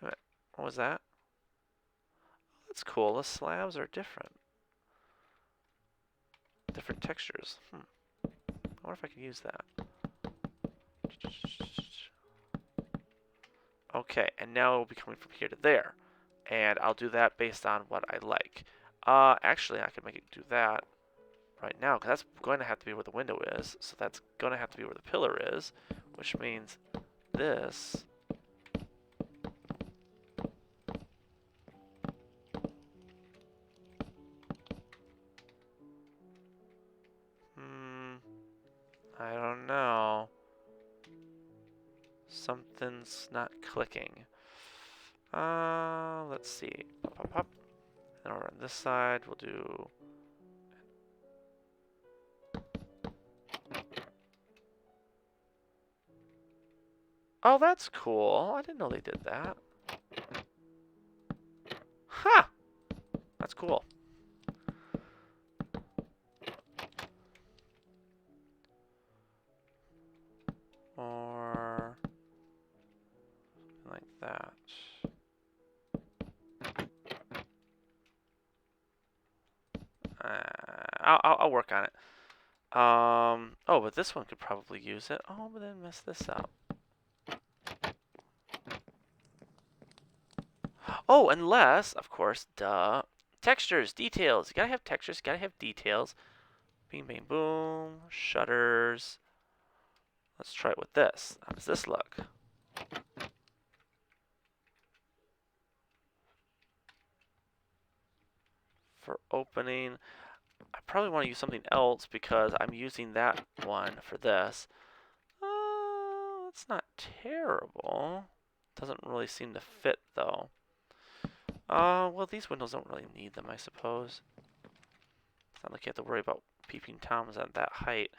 What was that? That's cool. The slabs are different. Different textures. I wonder if I can use that. Okay, and now it'll be coming from here to there. And I'll do that based on what I like. Actually, I can make it do that right now, because that's going to have to be where the window is. So that's going to have to be where the pillar is, which means this. I don't know. Something's not clicking. Let's see. Pop, pop, pop. And over on this side, we'll do... Oh, that's cool. I didn't know they did that. Ha! That's cool. Or... like that. I'll work on it. Oh, but this one could probably use it. Oh, but then mess this up. Oh, unless, of course, duh. Textures, details. You gotta have textures, you gotta have details. Bing, bang, boom. Shutters. Let's try it with this. How does this look? For opening. I probably want to use something else because I'm using that one for this. It's not terrible. Doesn't really seem to fit though. Well, these windows don't really need them, I suppose. It's not like you have to worry about peeping toms at that height.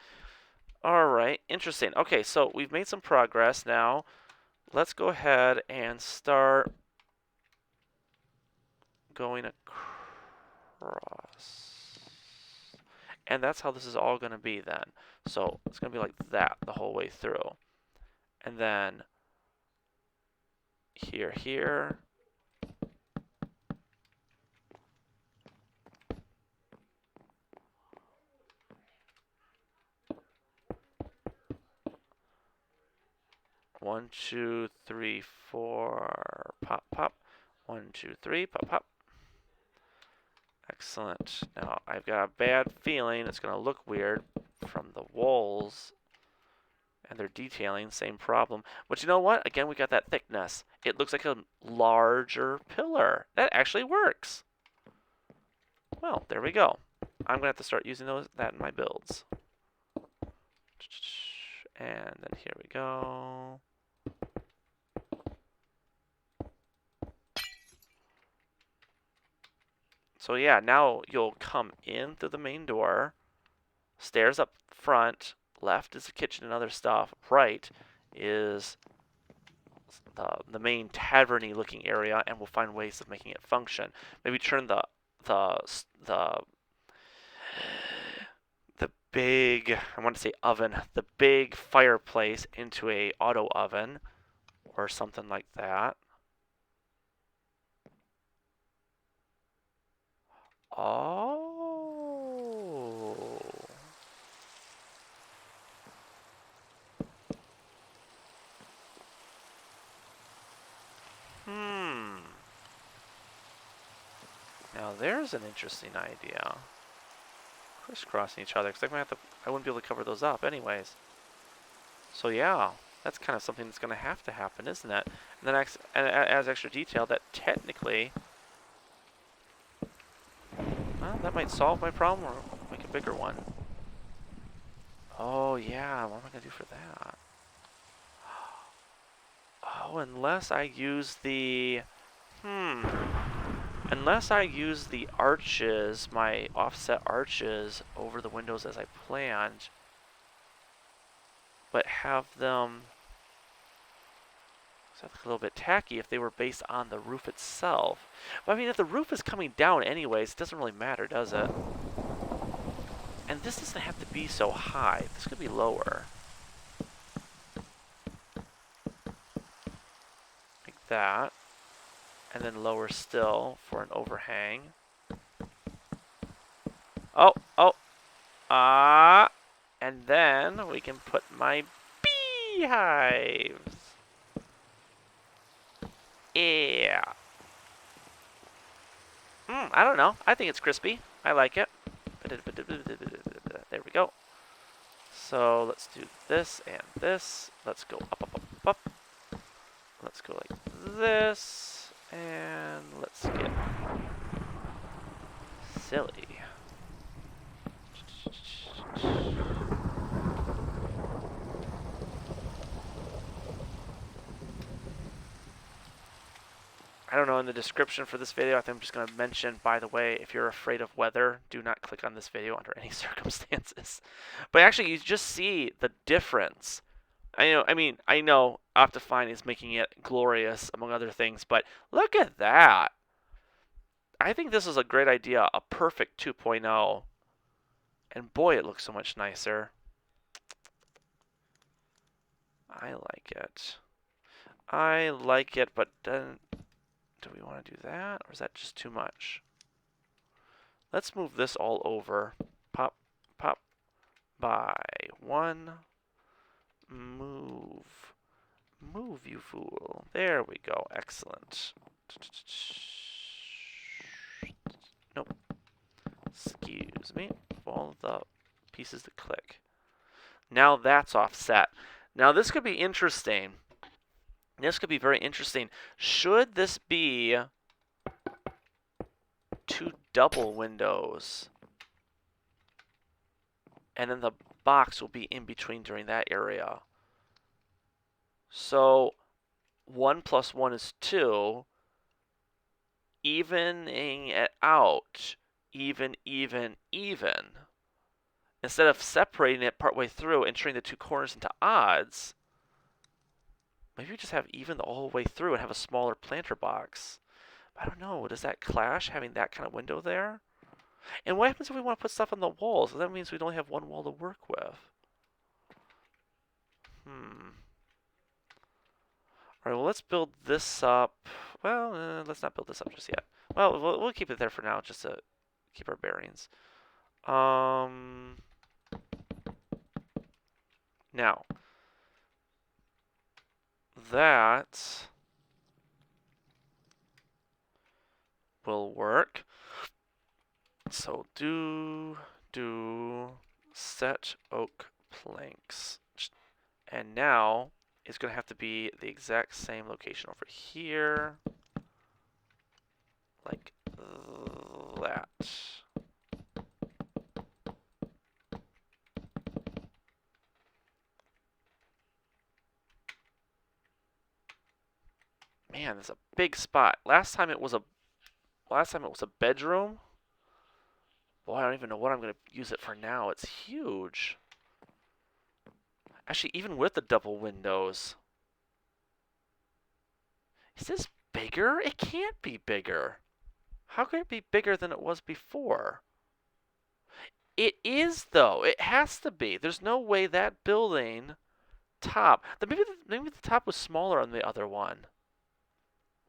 Alright, interesting. Okay, so we've made some progress now. Let's go ahead and start going across. And that's how this is all going to be then. So it's going to be like that the whole way through. And then here. One, two, three, four, pop, pop. 1, 2, 3, pop, pop. Excellent. Now, I've got a bad feeling it's going to look weird from the walls and their detailing, same problem. But you know what? Again, we got that thickness. It looks like a larger pillar. That actually works. Well, there we go. I'm going to have to start using that in my builds. And then here we go. So yeah, now you'll come in through the main door, stairs up front, left is the kitchen and other stuff, right is the main tavern-y looking area, and we'll find ways of making it function. Maybe turn the big, I want to say oven, the big fireplace into a auto oven or something like that. Oh. Now there's an interesting idea. Crisscrossing each other, because I wouldn't be able to cover those up anyways. So yeah, that's kind of something that's going to happen, isn't it? And then as extra detail that technically, well, that might solve my problem or make a bigger one. Oh yeah, what am I going to do for that? Oh, unless I use the, unless I use the arches, my offset arches over the windows as I planned, but have them, so that's a little bit tacky if they were based on the roof itself. But I mean, if the roof is coming down anyways, it doesn't really matter, does it? And this doesn't have to be so high. This could be lower. Like that. And then lower still for an overhang. Oh. And then we can put my beehives. Yeah. I don't know. I think it's crispy. I like it. There we go. So let's do this and this. Let's go up. Let's go like this. And let's get silly. I don't know, in the description for this video, I think I'm just going to mention, by the way, if you're afraid of weather, do not click on this video under any circumstances. But actually, you just see the difference. I know Optifine is making it glorious, among other things, but look at that. I think this is a great idea, a perfect 2.0. And boy, it looks so much nicer. I like it, but then, do we want to do that, or is that just too much? Let's move this all over. Pop, pop, by 1. Move, you fool. There we go. Excellent. Nope. Excuse me. All the pieces that click. Now that's offset. Now this could be interesting. This could be very interesting. Should this be 2 double windows? and then the box will be in between during that area. So 1 plus 1 is 2, evening it out, even, even, even. Instead of separating it partway through and turning the two corners into odds, maybe we just have even the whole way through and have a smaller planter box. I don't know, does that clash, having that kind of window there? And what happens if we want to put stuff on the walls? So that means we'd only have one wall to work with. Alright, well, let's build this up. Well, let's not build this up just yet. Well, we'll keep it there for now, just to keep our bearings. Now, that will work. So do set oak planks. And now it's going to have to be the exact same location over here. Like that. Man, it's a big spot. Last time it was a bedroom. Boy, I don't even know what I'm going to use it for now. It's huge. Actually, even with the double windows. Is this bigger? It can't be bigger. How could it be bigger than it was before? It is, though. It has to be. There's no way that building top. Maybe the top was smaller on the other one.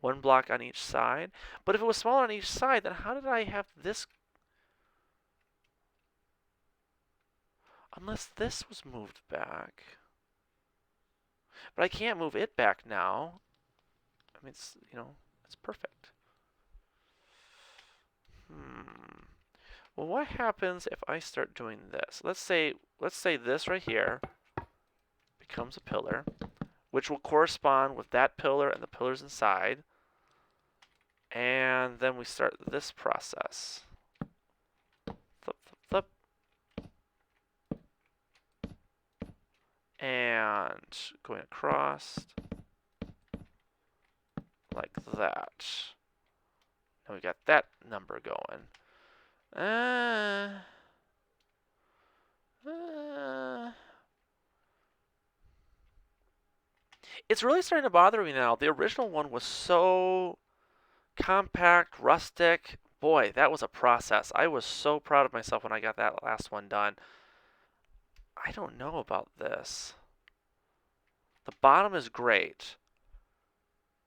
One block on each side. But if it was smaller on each side, then how did I have this? Unless this was moved back. But I can't move it back now. I mean, it's, it's perfect. Well, what happens if I start doing this? Let's say this right here becomes a pillar, which will correspond with that pillar and the pillars inside. And then we start this process. Flip, flip, flip. And going across like that. And we got that number going. It's really starting to bother me now. The original one was so compact, rustic. Boy, that was a process. I was so proud of myself when I got that last one done. I don't know about this. The bottom is great.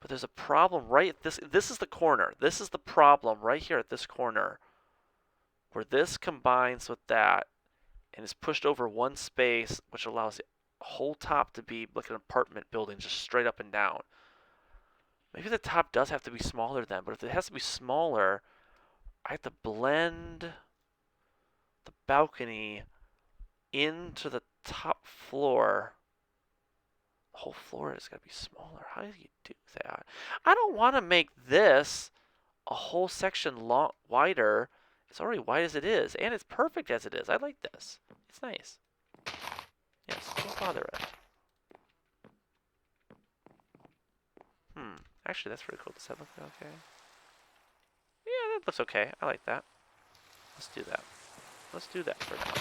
But there's a problem right at this is the corner. This is the problem right here at this corner. Where this combines with that and is pushed over one space, which allows the whole top to be like an apartment building, just straight up and down. Maybe the top does have to be smaller then, but if it has to be smaller, I have to blend the balcony into the top floor. The whole floor has got to be smaller. How do you do that? I don't want to make this a whole section wider. It's already wide as it is, and it's perfect as it is. I like this. It's nice. Yes, don't bother it. Actually, that's pretty cool. Does that look okay? Yeah, that looks okay. I like that. Let's do that. Let's do that for now.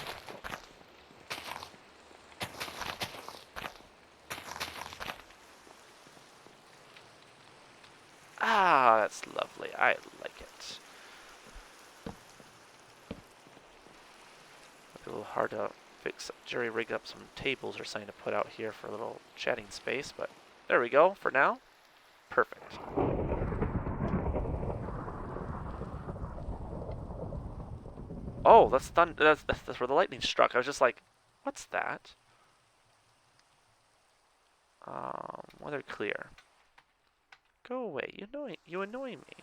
Ah, that's lovely. I like it. Might be a little hard to fix. Jerry rigged up some tables or something to put out here for a little chatting space, but there we go for now. Perfect. Oh, that's done. That's where the lightning struck. I was just like, what's that? Weather clear. Go away. You annoy me.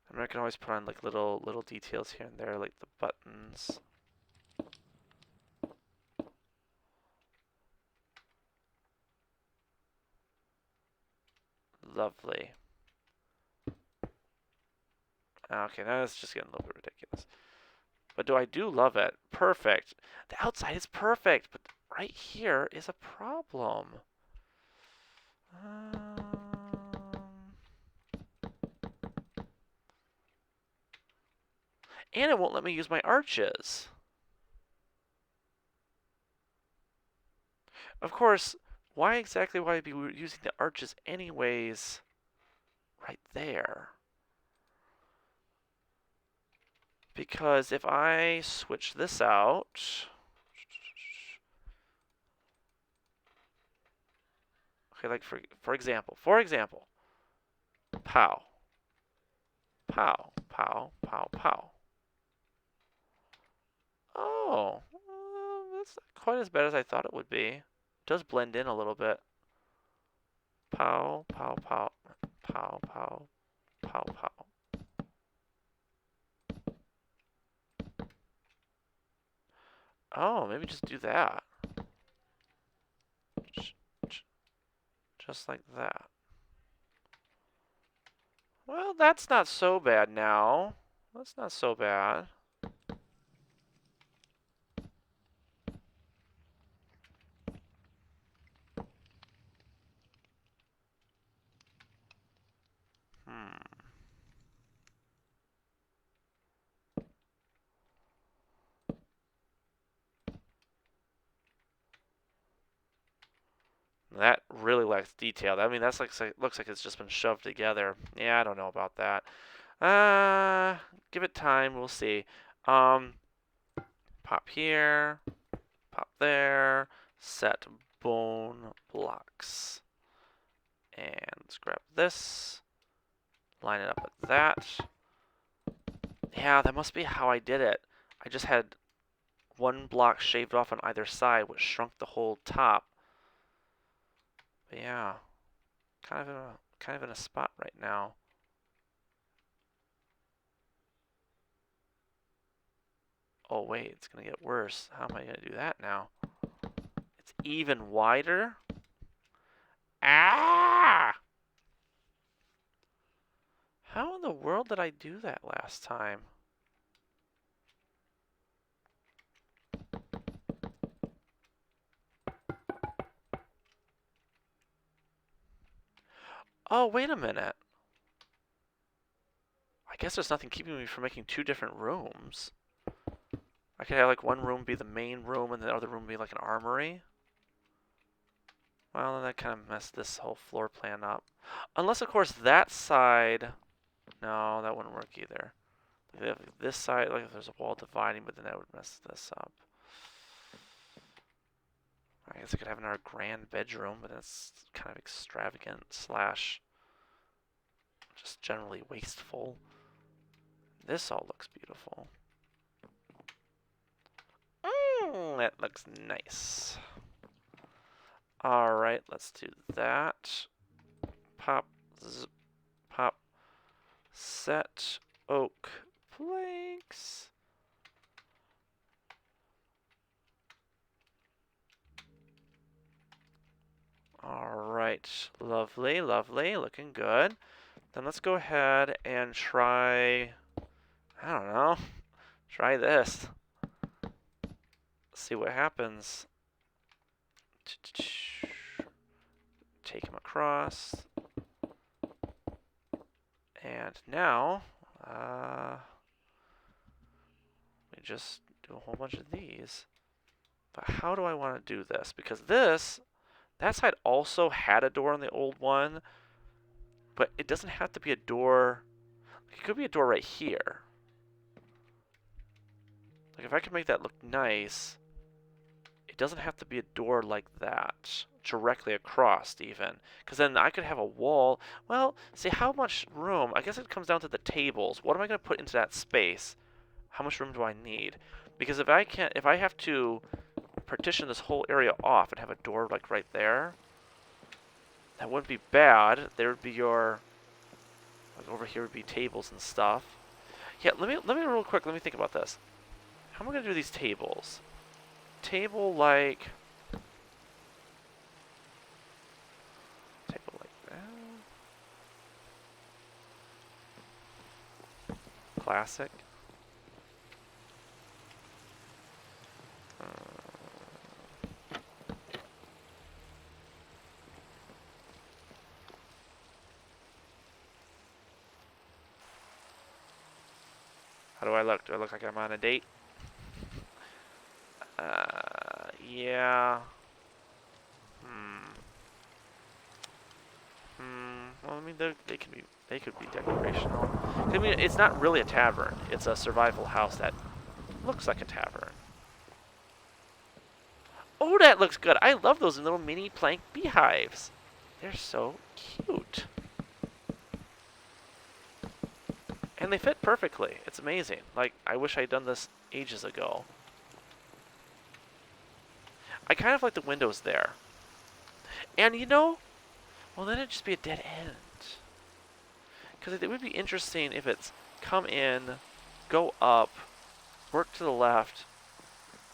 I mean, I can always put on like little details here and there, like the buttons. Lovely. Okay, now it's just getting a little bit ridiculous. But I do love it. Perfect. The outside is perfect, but right here is a problem. And it won't let me use my arches. Of course, why exactly would I be using the arches anyways right there? Because if I switch this out... Okay, like for example, pow, pow, pow, pow, pow. Oh, that's not quite as bad as I thought it would be. It does blend in a little bit. Pow, pow, pow, pow, pow, pow, pow. Oh, maybe just do that. Just like that. Well, that's not so bad now. That's not so bad. That really lacks detail. I mean, that's like looks like it's just been shoved together. Yeah, I don't know about that. Give it time. We'll see. Pop here, pop there, set bone blocks. And let's grab this, line it up with that. Yeah, that must be how I did it. I just had one block shaved off on either side, which shrunk the whole top. But yeah, kind of in a spot right now. Oh wait, it's gonna get worse. How am I gonna do that now? It's even wider. Ah! How in the world did I do that last time? Oh, wait a minute. I guess there's nothing keeping me from making two different rooms. I could have like one room be the main room and the other room be like an armory. Well, then that kind of messed this whole floor plan up. Unless, of course, that side... No, that wouldn't work either. Like this side, like if there's a wall dividing, but then that would mess this up. I guess I could have another grand bedroom, but it's kind of extravagant slash just generally wasteful. This all looks beautiful. That looks nice. Alright, let's do that. Pop, zip, pop, set, oak, planks. Alright, lovely, lovely, looking good. Then let's go ahead and try, I don't know, try this. See what happens. Take him across. And now, we just do a whole bunch of these. But how do I want to do this? Because that side also had a door on the old one, but it doesn't have to be a door. It could be a door right here. Like if I can make that look nice, it doesn't have to be a door like that, directly across even. Because then I could have a wall. Well, see how much room, I guess it comes down to the tables. What am I going to put into that space? How much room do I need? Because if I have to partition this whole area off and have a door like right there, that wouldn't be bad. There would be your, like over here would be tables and stuff. Yeah, let me real quick, let me think about this. How am I going to do these tables? Table like that. classic. How do I look? Do I look like I'm on a date? Yeah. Well, I mean, they could be decorational. I mean, it's not really a tavern. It's a survival house that looks like a tavern. Oh, that looks good. I love those little mini plank beehives. They're so cute. And they fit perfectly. It's amazing. Like, I wish I'd done this ages ago. I kind of like the windows there. And you know, well, then it'd just be a dead end. Because it would be interesting if it's come in, go up, work to the left,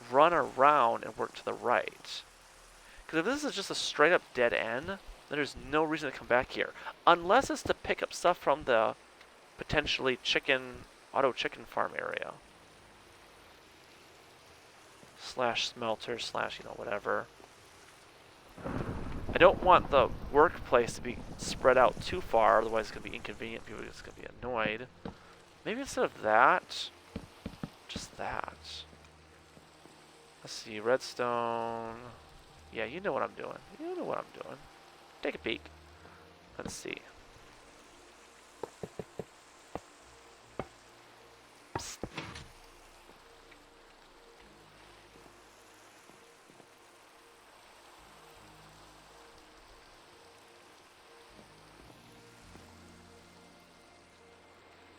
run around, and work to the right. Because if this is just a straight up dead end, then there's no reason to come back here. Unless it's to pick up stuff from the potentially auto chicken farm area. Slash smelter, slash, whatever. I don't want the workplace to be spread out too far, otherwise it's going to be inconvenient. People are just going to be annoyed. Maybe instead of that, just that. Let's see, redstone. Yeah, you know what I'm doing. You know what I'm doing. Take a peek. Let's see. Psst.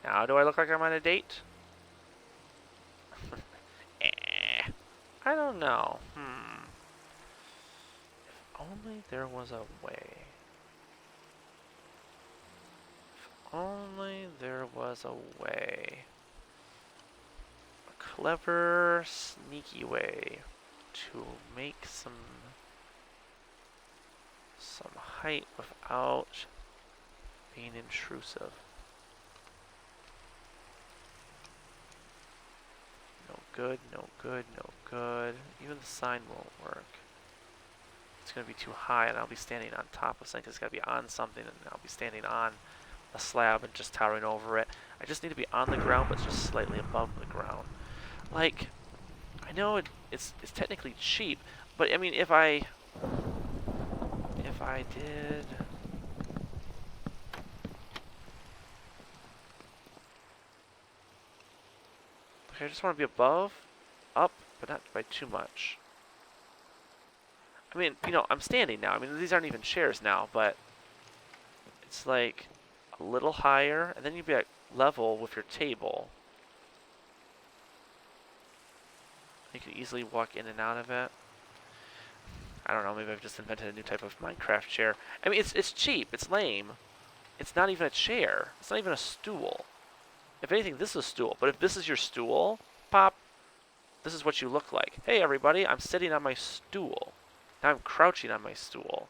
Now, do I look like I'm on a date? I don't know. If only there was a way. If only there was a way. A clever, sneaky way to make some height without being intrusive. No good, no good, no good. Even the sign won't work. It's going to be too high and I'll be standing on top of something. It's got to be on something and I'll be standing on a slab and just towering over it. I just need to be on the ground but just slightly above the ground. Like, I know it's technically cheap, but I mean if I did... Okay, I just want to be above, up, but not by too much. I mean, I'm standing now. I mean, these aren't even chairs now, but it's like a little higher, and then you'd be at level with your table. You could easily walk in and out of it. I don't know, maybe I've just invented a new type of Minecraft chair. I mean, it's cheap, it's lame. It's not even a chair. It's not even a stool. If anything, this is a stool. But if this is your stool, pop, this is what you look like. Hey, everybody, I'm sitting on my stool. Now I'm crouching on my stool.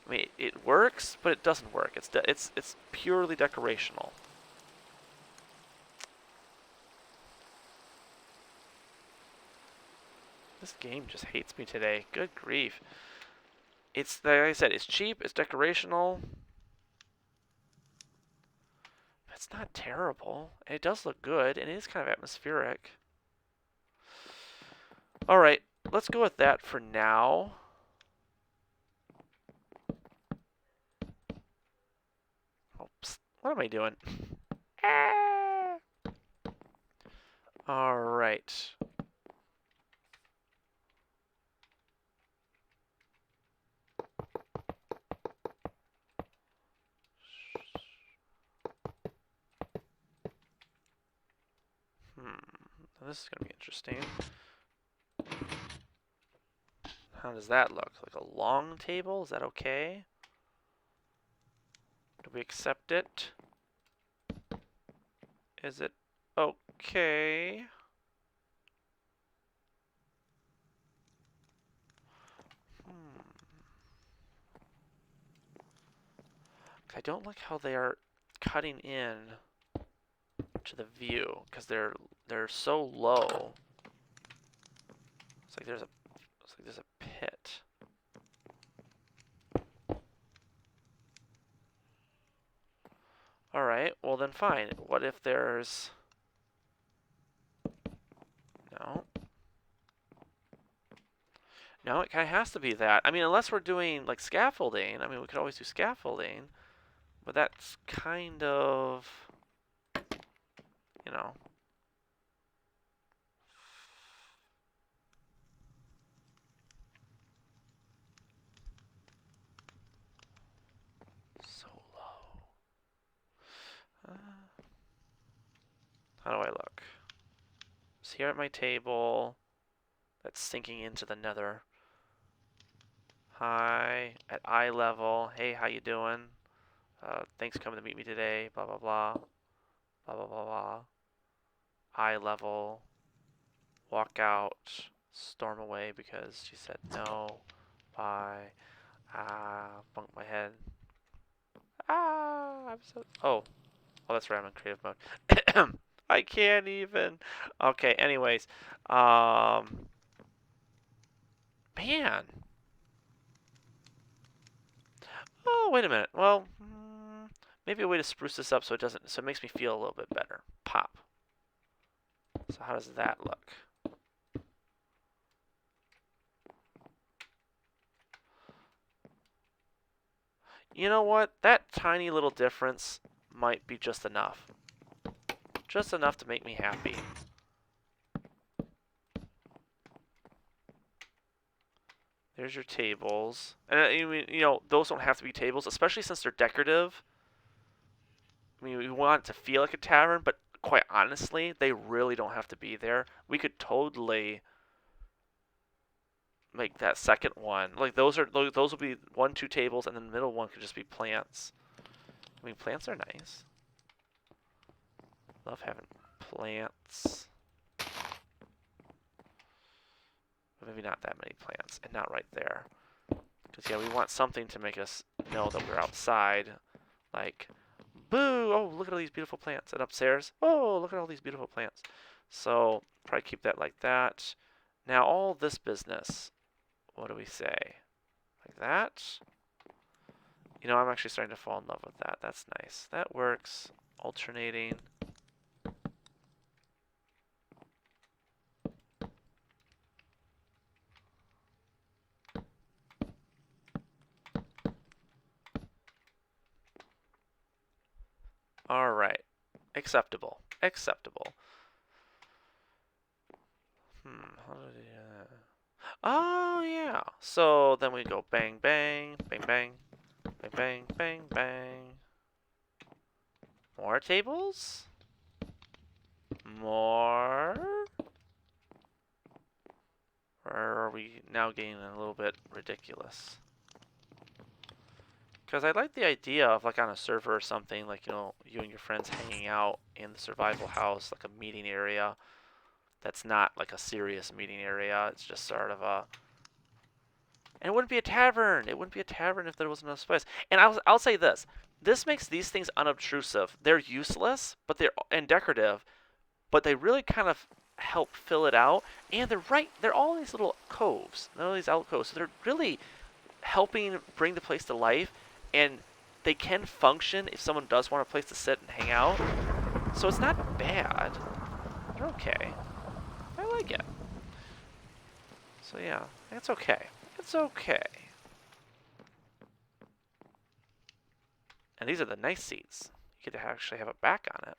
I mean, it works, but it doesn't work. It's purely decorational. This game just hates me today. Good grief. It's, like I said, it's cheap, it's decorational. It's not terrible. It does look good, and it is kind of atmospheric. Alright, let's go with that for now. Oops. What am I doing? Alright. This is going to be interesting. How does that look? Like a long table? Is that okay? Do we accept it? Is it okay? I don't like how they are cutting in to the view because they're so low. It's like there's a pit. All right. Well then, fine. What if there's no? No, it kind of has to be that. I mean, unless we're doing like scaffolding. I mean, we could always do scaffolding, but that's kind of, you know. So low. How do I look? It's here at my table. That's sinking into the nether. Hi, at eye level. Hey, how you doing? Thanks for coming to meet me today. Blah blah blah. Blah blah blah blah. Eye level. Walk out. Storm away because she said no. Bye. Bunk my head. I'm so. Oh, that's right. I'm in creative mode. I can't even. Okay. Anyways, man. Oh, wait a minute. Well, maybe a way to spruce this up so it makes me feel a little bit better. Pop. So how does that look? You know what? That tiny little difference might be just enough. Just enough to make me happy. There's your tables. And I mean, you know, those don't have to be tables, especially since they're decorative. I mean, we want it to feel like a tavern, but quite honestly, they really don't have to be there. We could totally make that second one. Like those will be 1, 2 tables, and then the middle one could just be plants. I mean, plants are nice. Love having plants. But maybe not that many plants, and not right there. Because yeah, we want something to make us know that we're outside. Like, boo! Oh, look at all these beautiful plants. And upstairs, oh, look at all these beautiful plants. So probably keep that like that. Now all this business. What do we say? Like that? You know, I'm actually starting to fall in love with that. That's nice. That works. Alternating. All right. Acceptable. Acceptable. How did Oh, yeah. So then we go bang, bang, bang, bang, bang, bang, bang, bang. More tables? More? Or are we now getting a little bit ridiculous? Because I like the idea of like on a server or something, like, you know, you and your friends hanging out in the survival house, like a meeting area that's not like a serious meeting area. It's just sort of a... And it wouldn't be a tavern. It wouldn't be a tavern if there wasn't enough space. And I'll say this. This makes these things unobtrusive. They're useless, but and decorative, but they really kind of help fill it out. And they're all these little coves. They're all these alcoves. So they're really helping bring the place to life, and they can function if someone does want a place to sit and hang out. So it's not bad. They're okay. I like it. So yeah, it's okay. It's okay. And these are the nice seats. You get to actually have a back on it.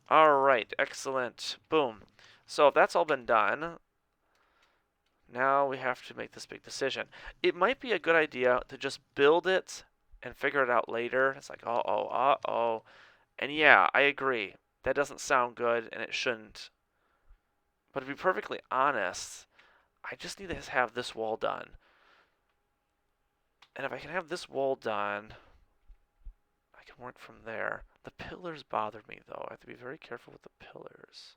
All right, excellent. Boom. So if that's all been done, now we have to make this big decision. It might be a good idea to just build it and figure it out later. It's like, uh-oh, uh-oh. And yeah, I agree. That doesn't sound good, and it shouldn't. But to be perfectly honest, I just need to have this wall done. And if I can have this wall done, I can work from there. The pillars bother me, though. I have to be very careful with the pillars.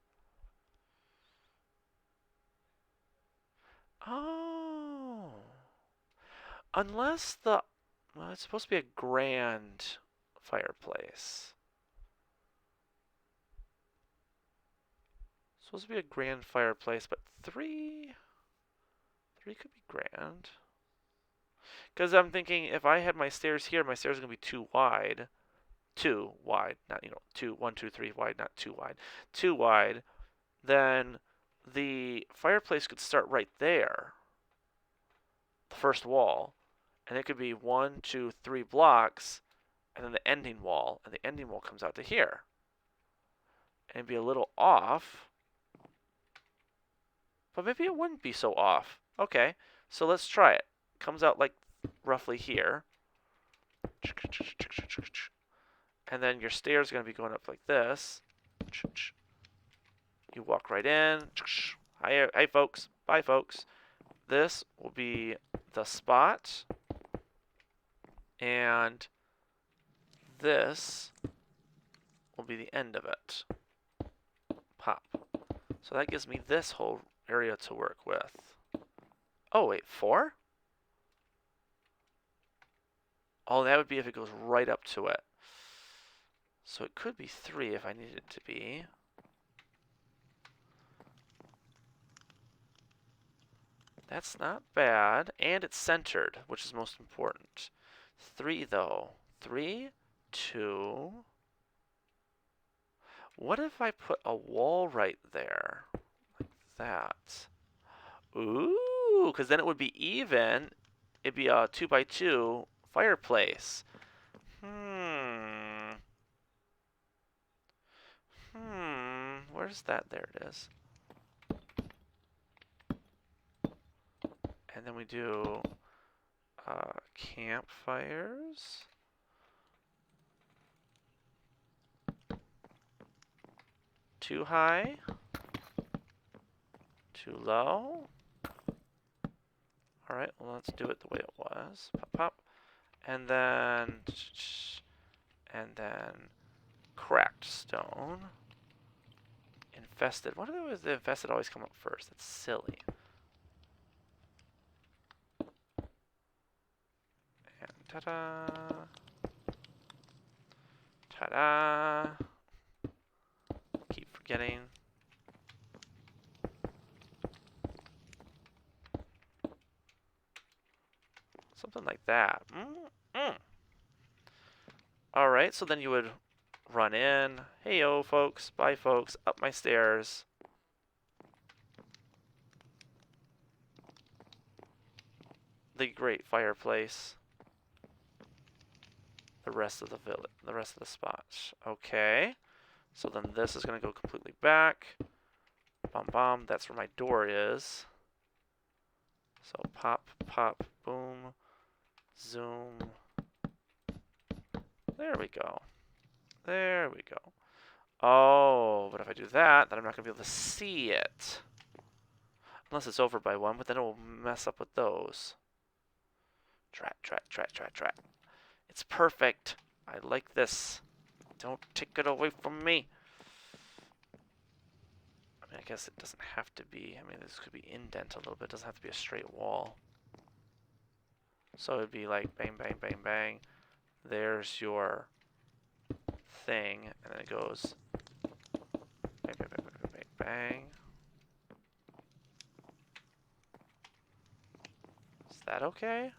Oh. Unless well, it's supposed to be a grand fireplace. supposed to be a grand fireplace, but three could be grand. Because I'm thinking if I had my stairs here, my stairs are gonna be too wide. Too wide, not two, 1, 2, 3 wide, not too wide. Too wide. Then the fireplace could start right there, the first wall, and it could be 1, 2, 3 blocks, and then the ending wall, and the ending wall comes out to here. And it'd be a little off, but maybe it wouldn't be so off. Okay, so let's try it. Comes out like roughly here. And then your stairs are going to be going up like this. You walk right in. Hi folks. Bye, folks. This will be the spot. And this will be the end of it. Pop. So that gives me this whole area to work with. Oh, wait, 4? Oh, that would be if it goes right up to it. So it could be 3 if I needed it to be. That's not bad. And it's centered, which is most important. 3, though. 3, 2. What if I put a wall right there? Like that. Ooh, because then it would be even. It'd be a 2x2 fireplace. Where's that? There it is. And then we do campfires. Too high. Too low. Alright, well, let's do it the way it was. Pop, pop. And then cracked stone. Infested. Why do the infested always come up first? That's silly. And ta-da. Ta-da. Keep forgetting. Something like that. Alright, so then you would run in. Hey-yo, folks. Bye, folks. Up my stairs. The great fireplace. The rest of the village. The rest of the spots. Okay. So then this is going to go completely back. Bum, bum. That's where my door is. So pop, pop, boom. Zoom. There we go. There we go. Oh, but if I do that, then I'm not going to be able to see it. Unless it's over by 1, but then it will mess up with those. Drat, drat, drat, drat, drat. It's perfect. I like this. Don't take it away from me. I mean, I guess it doesn't have to be. I mean, this could be indent a little bit. It doesn't have to be a straight wall. So it'd be like bang, bang, bang, bang. There's your thing, and then it goes bang, bang, bang, bang, bang, bang. Is that okay?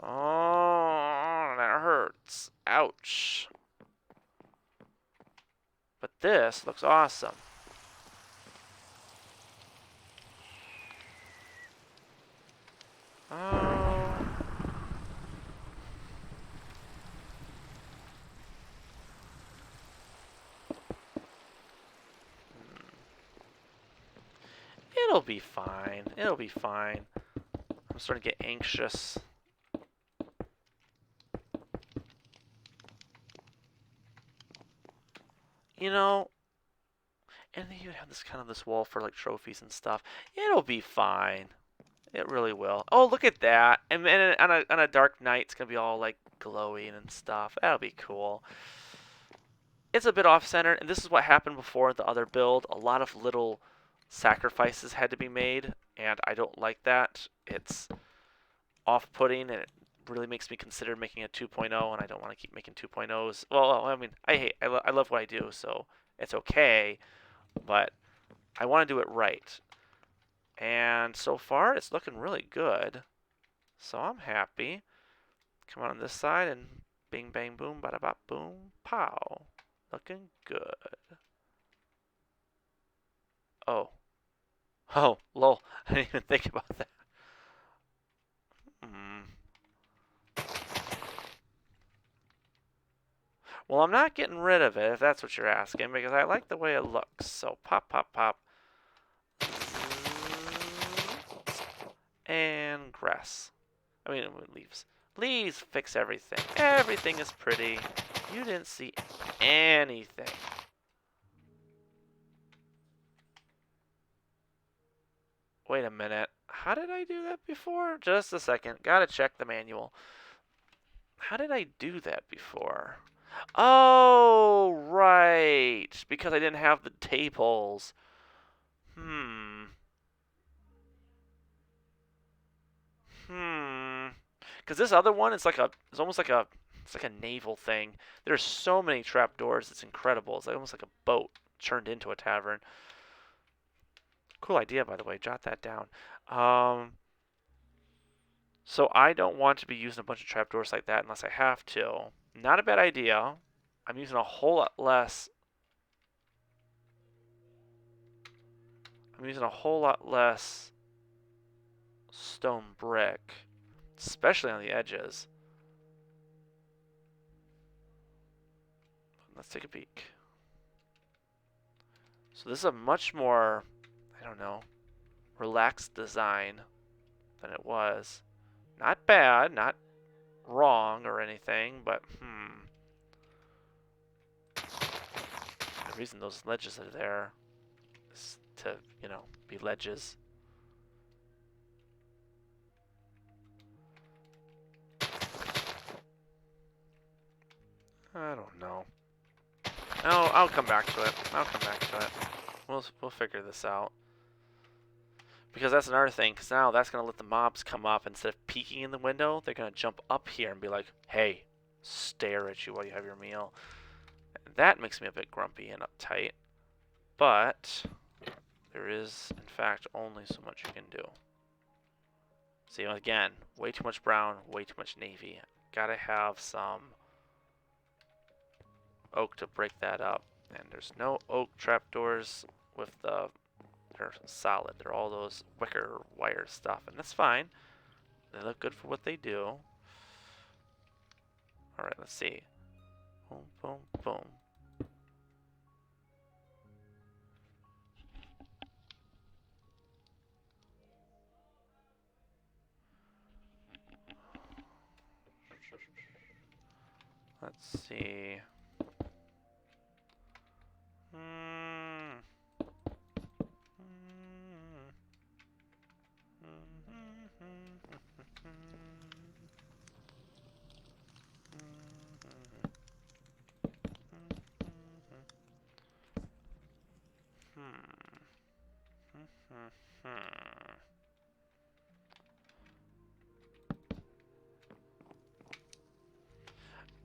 Oh, that hurts. Ouch. But this looks awesome. Oh. It'll be fine. It'll be fine. I'm starting to get anxious. You know, and then you have this kind of this wall for like trophies and stuff. It'll be fine. It really will. Oh, look at that. And on a dark night, it's going to be all like glowing and stuff. That'll be cool. It's a bit off-center, and this is what happened before the other build. A lot of little sacrifices had to be made, and I don't like that. It's off-putting, and it really makes me consider making a 2.0, and I don't want to keep making 2.0s. Well, I mean, I love what I do, so it's okay. but I want to do it right. And so far, it's looking really good. So I'm happy. Come on this side and bing, bang, boom, bada, bop, boom, pow. Looking good. Oh. Oh, lol. I didn't even think about that. Hmm. Well, I'm not getting rid of it, if that's what you're asking, because I like the way it looks. So pop, pop, pop. And grass. I mean, leaves. Leaves fix everything. Everything is pretty. You didn't see anything. Wait a minute. How did I do that before? Just a second. Gotta check the manual. How did I do that before? Oh, right. Because I didn't have the tables. Hmm. Hmm. Because this other one, it's almost like it's like a naval thing. There's so many trapdoors. It's incredible. It's like almost like a boat turned into a tavern. Cool idea, by the way. Jot that down. Um, so I don't want to be using a bunch of trapdoors like that unless I have to. Not a bad idea. I'm using a whole lot less. I'm using a whole lot less stone brick, especially on the edges. Let's take a peek. So this is a much more, I don't know, relaxed design than it was. Not bad, not wrong or anything, but the reason those ledges are there is to, be ledges. I don't know. I'll come back to it. I'll come back to it. We'll figure this out. Because that's another thing, because now that's going to let the mobs come up. Instead of peeking in the window, they're going to jump up here and be like, hey, stare at you while you have your meal. And that makes me a bit grumpy and uptight. But there is, in fact, only so much you can do. See, again, way too much brown, way too much navy. Gotta have some oak to break that up. And there's no oak trapdoors with they're solid. They're all those wicker wire stuff, and that's fine. They look good for what they do. Alright, let's see. Boom, boom, boom. Let's see.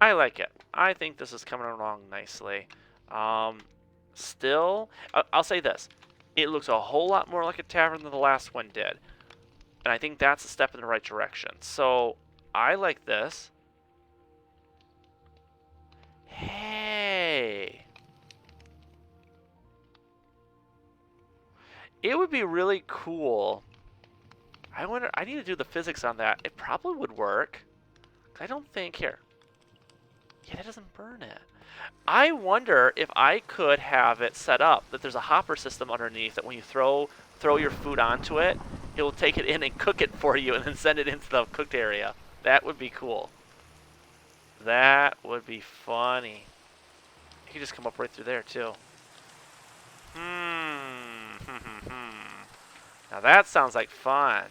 I like it. I think this is coming along nicely. Still, I'll say this. It looks a whole lot more like a tavern than the last one did. And I think that's a step in the right direction. So, I like this. Hey. It would be really cool. I wonder, I need to do the physics on that. It probably would work. I don't think, here. Yeah, that doesn't burn it. I wonder if I could have it set up that there's a hopper system underneath that when you throw your food onto it, it will take it in and cook it for you and then send it into the cooked area. That would be cool. That would be funny. You could just come up right through there too. Now that sounds like fun.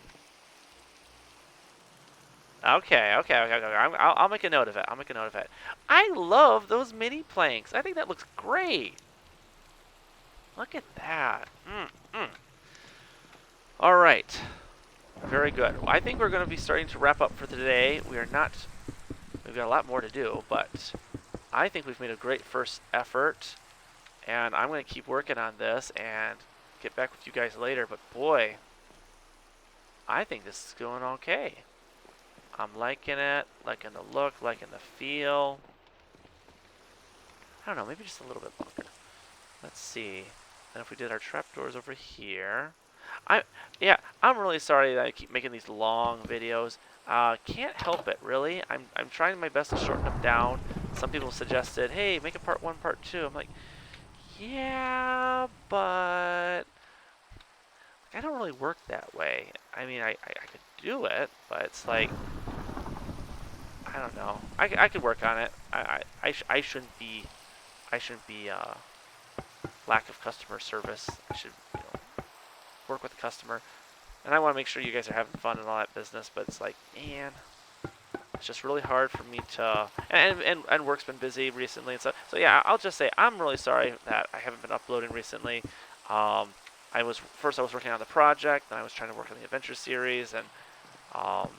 Okay. I'll make a note of it. I'll make a note of it. I love those mini planks. I think that looks great. Look at that. All right. Very good. I think we're going to be starting to wrap up for today. We've got a lot more to do, but I think we've made a great first effort. And I'm going to keep working on this and get back with you guys later. But boy, I think this is going okay. I'm liking it, liking the look, liking the feel. I don't know, maybe just a little bit longer. Let's see. And if we did our trapdoors over here. Yeah, I'm really sorry that I keep making these long videos. Can't help it, really. I'm trying my best to shorten them down. Some people suggested, hey, make a part 1, part 2. I'm like, yeah, but I don't really work that way. I mean, I could do it, but it's like, I don't know. I could work on it. I shouldn't be, lack of customer service. I should, work with the customer. And I want to make sure you guys are having fun and all that business, but it's like, man, it's just really hard for me to, and work's been busy recently and stuff. So yeah, I'll just say I'm really sorry that I haven't been uploading recently. I was working on the project, then I was trying to work on the adventure series, and um,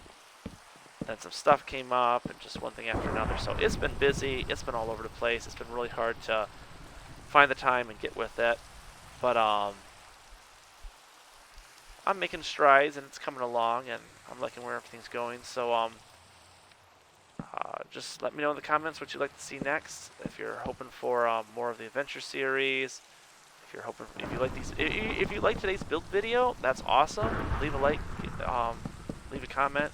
then some stuff came up, and just one thing after another. So it's been busy. It's been all over the place. It's been really hard to find the time and get with it. But I'm making strides, and it's coming along, and I'm liking where everything's going. So just let me know in the comments what you'd like to see next. If you're hoping for more of the adventure series, if you like these, if you like today's build video, that's awesome. Leave a like, leave a comment,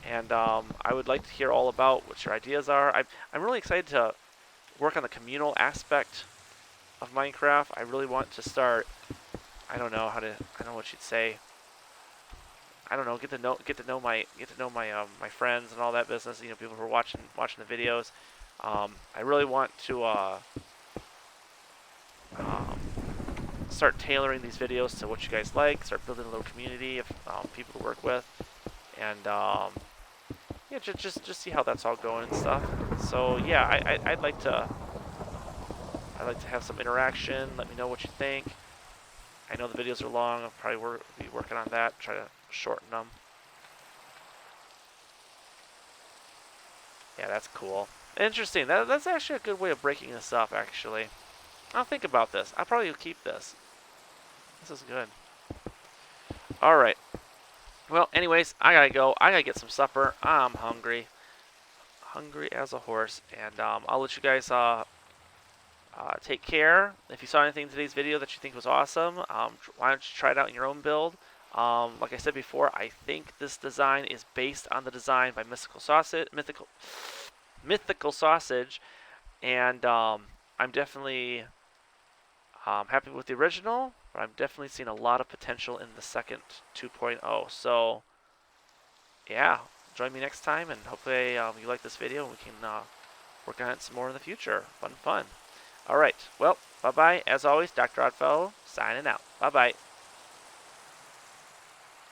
and I would like to hear all about what your ideas are. I'm really excited to work on the communal aspect of Minecraft. I really want to start. I don't know what you'd say. I don't know. Get to know my my friends and all that business. People who are watching the videos. I really want to um, start tailoring these videos to what you guys like. Start building a little community of people to work with, and yeah, just see how that's all going and stuff. So yeah, I'd like to have some interaction. Let me know what you think. I know the videos are long. I'll probably be working on that. Try to shorten them. Yeah, that's cool. Interesting. That's actually a good way of breaking this up, actually. I'll think about this. I'll probably keep this. This is good. Alright. Well, anyways, I gotta go. I gotta get some supper. I'm hungry. Hungry as a horse. And I'll let you guys take care. If you saw anything in today's video that you think was awesome, why don't you try it out in your own build? Like I said before, I think this design is based on the design by Mythical Sausage, and I'm definitely happy with the original, but I'm definitely seeing a lot of potential in the second 2.0. So yeah, join me next time, and hopefully you like this video and we can work on it some more in the future. Fun. All right. Well, bye-bye. As always, Dr. Oddfellow signing out. Bye-bye.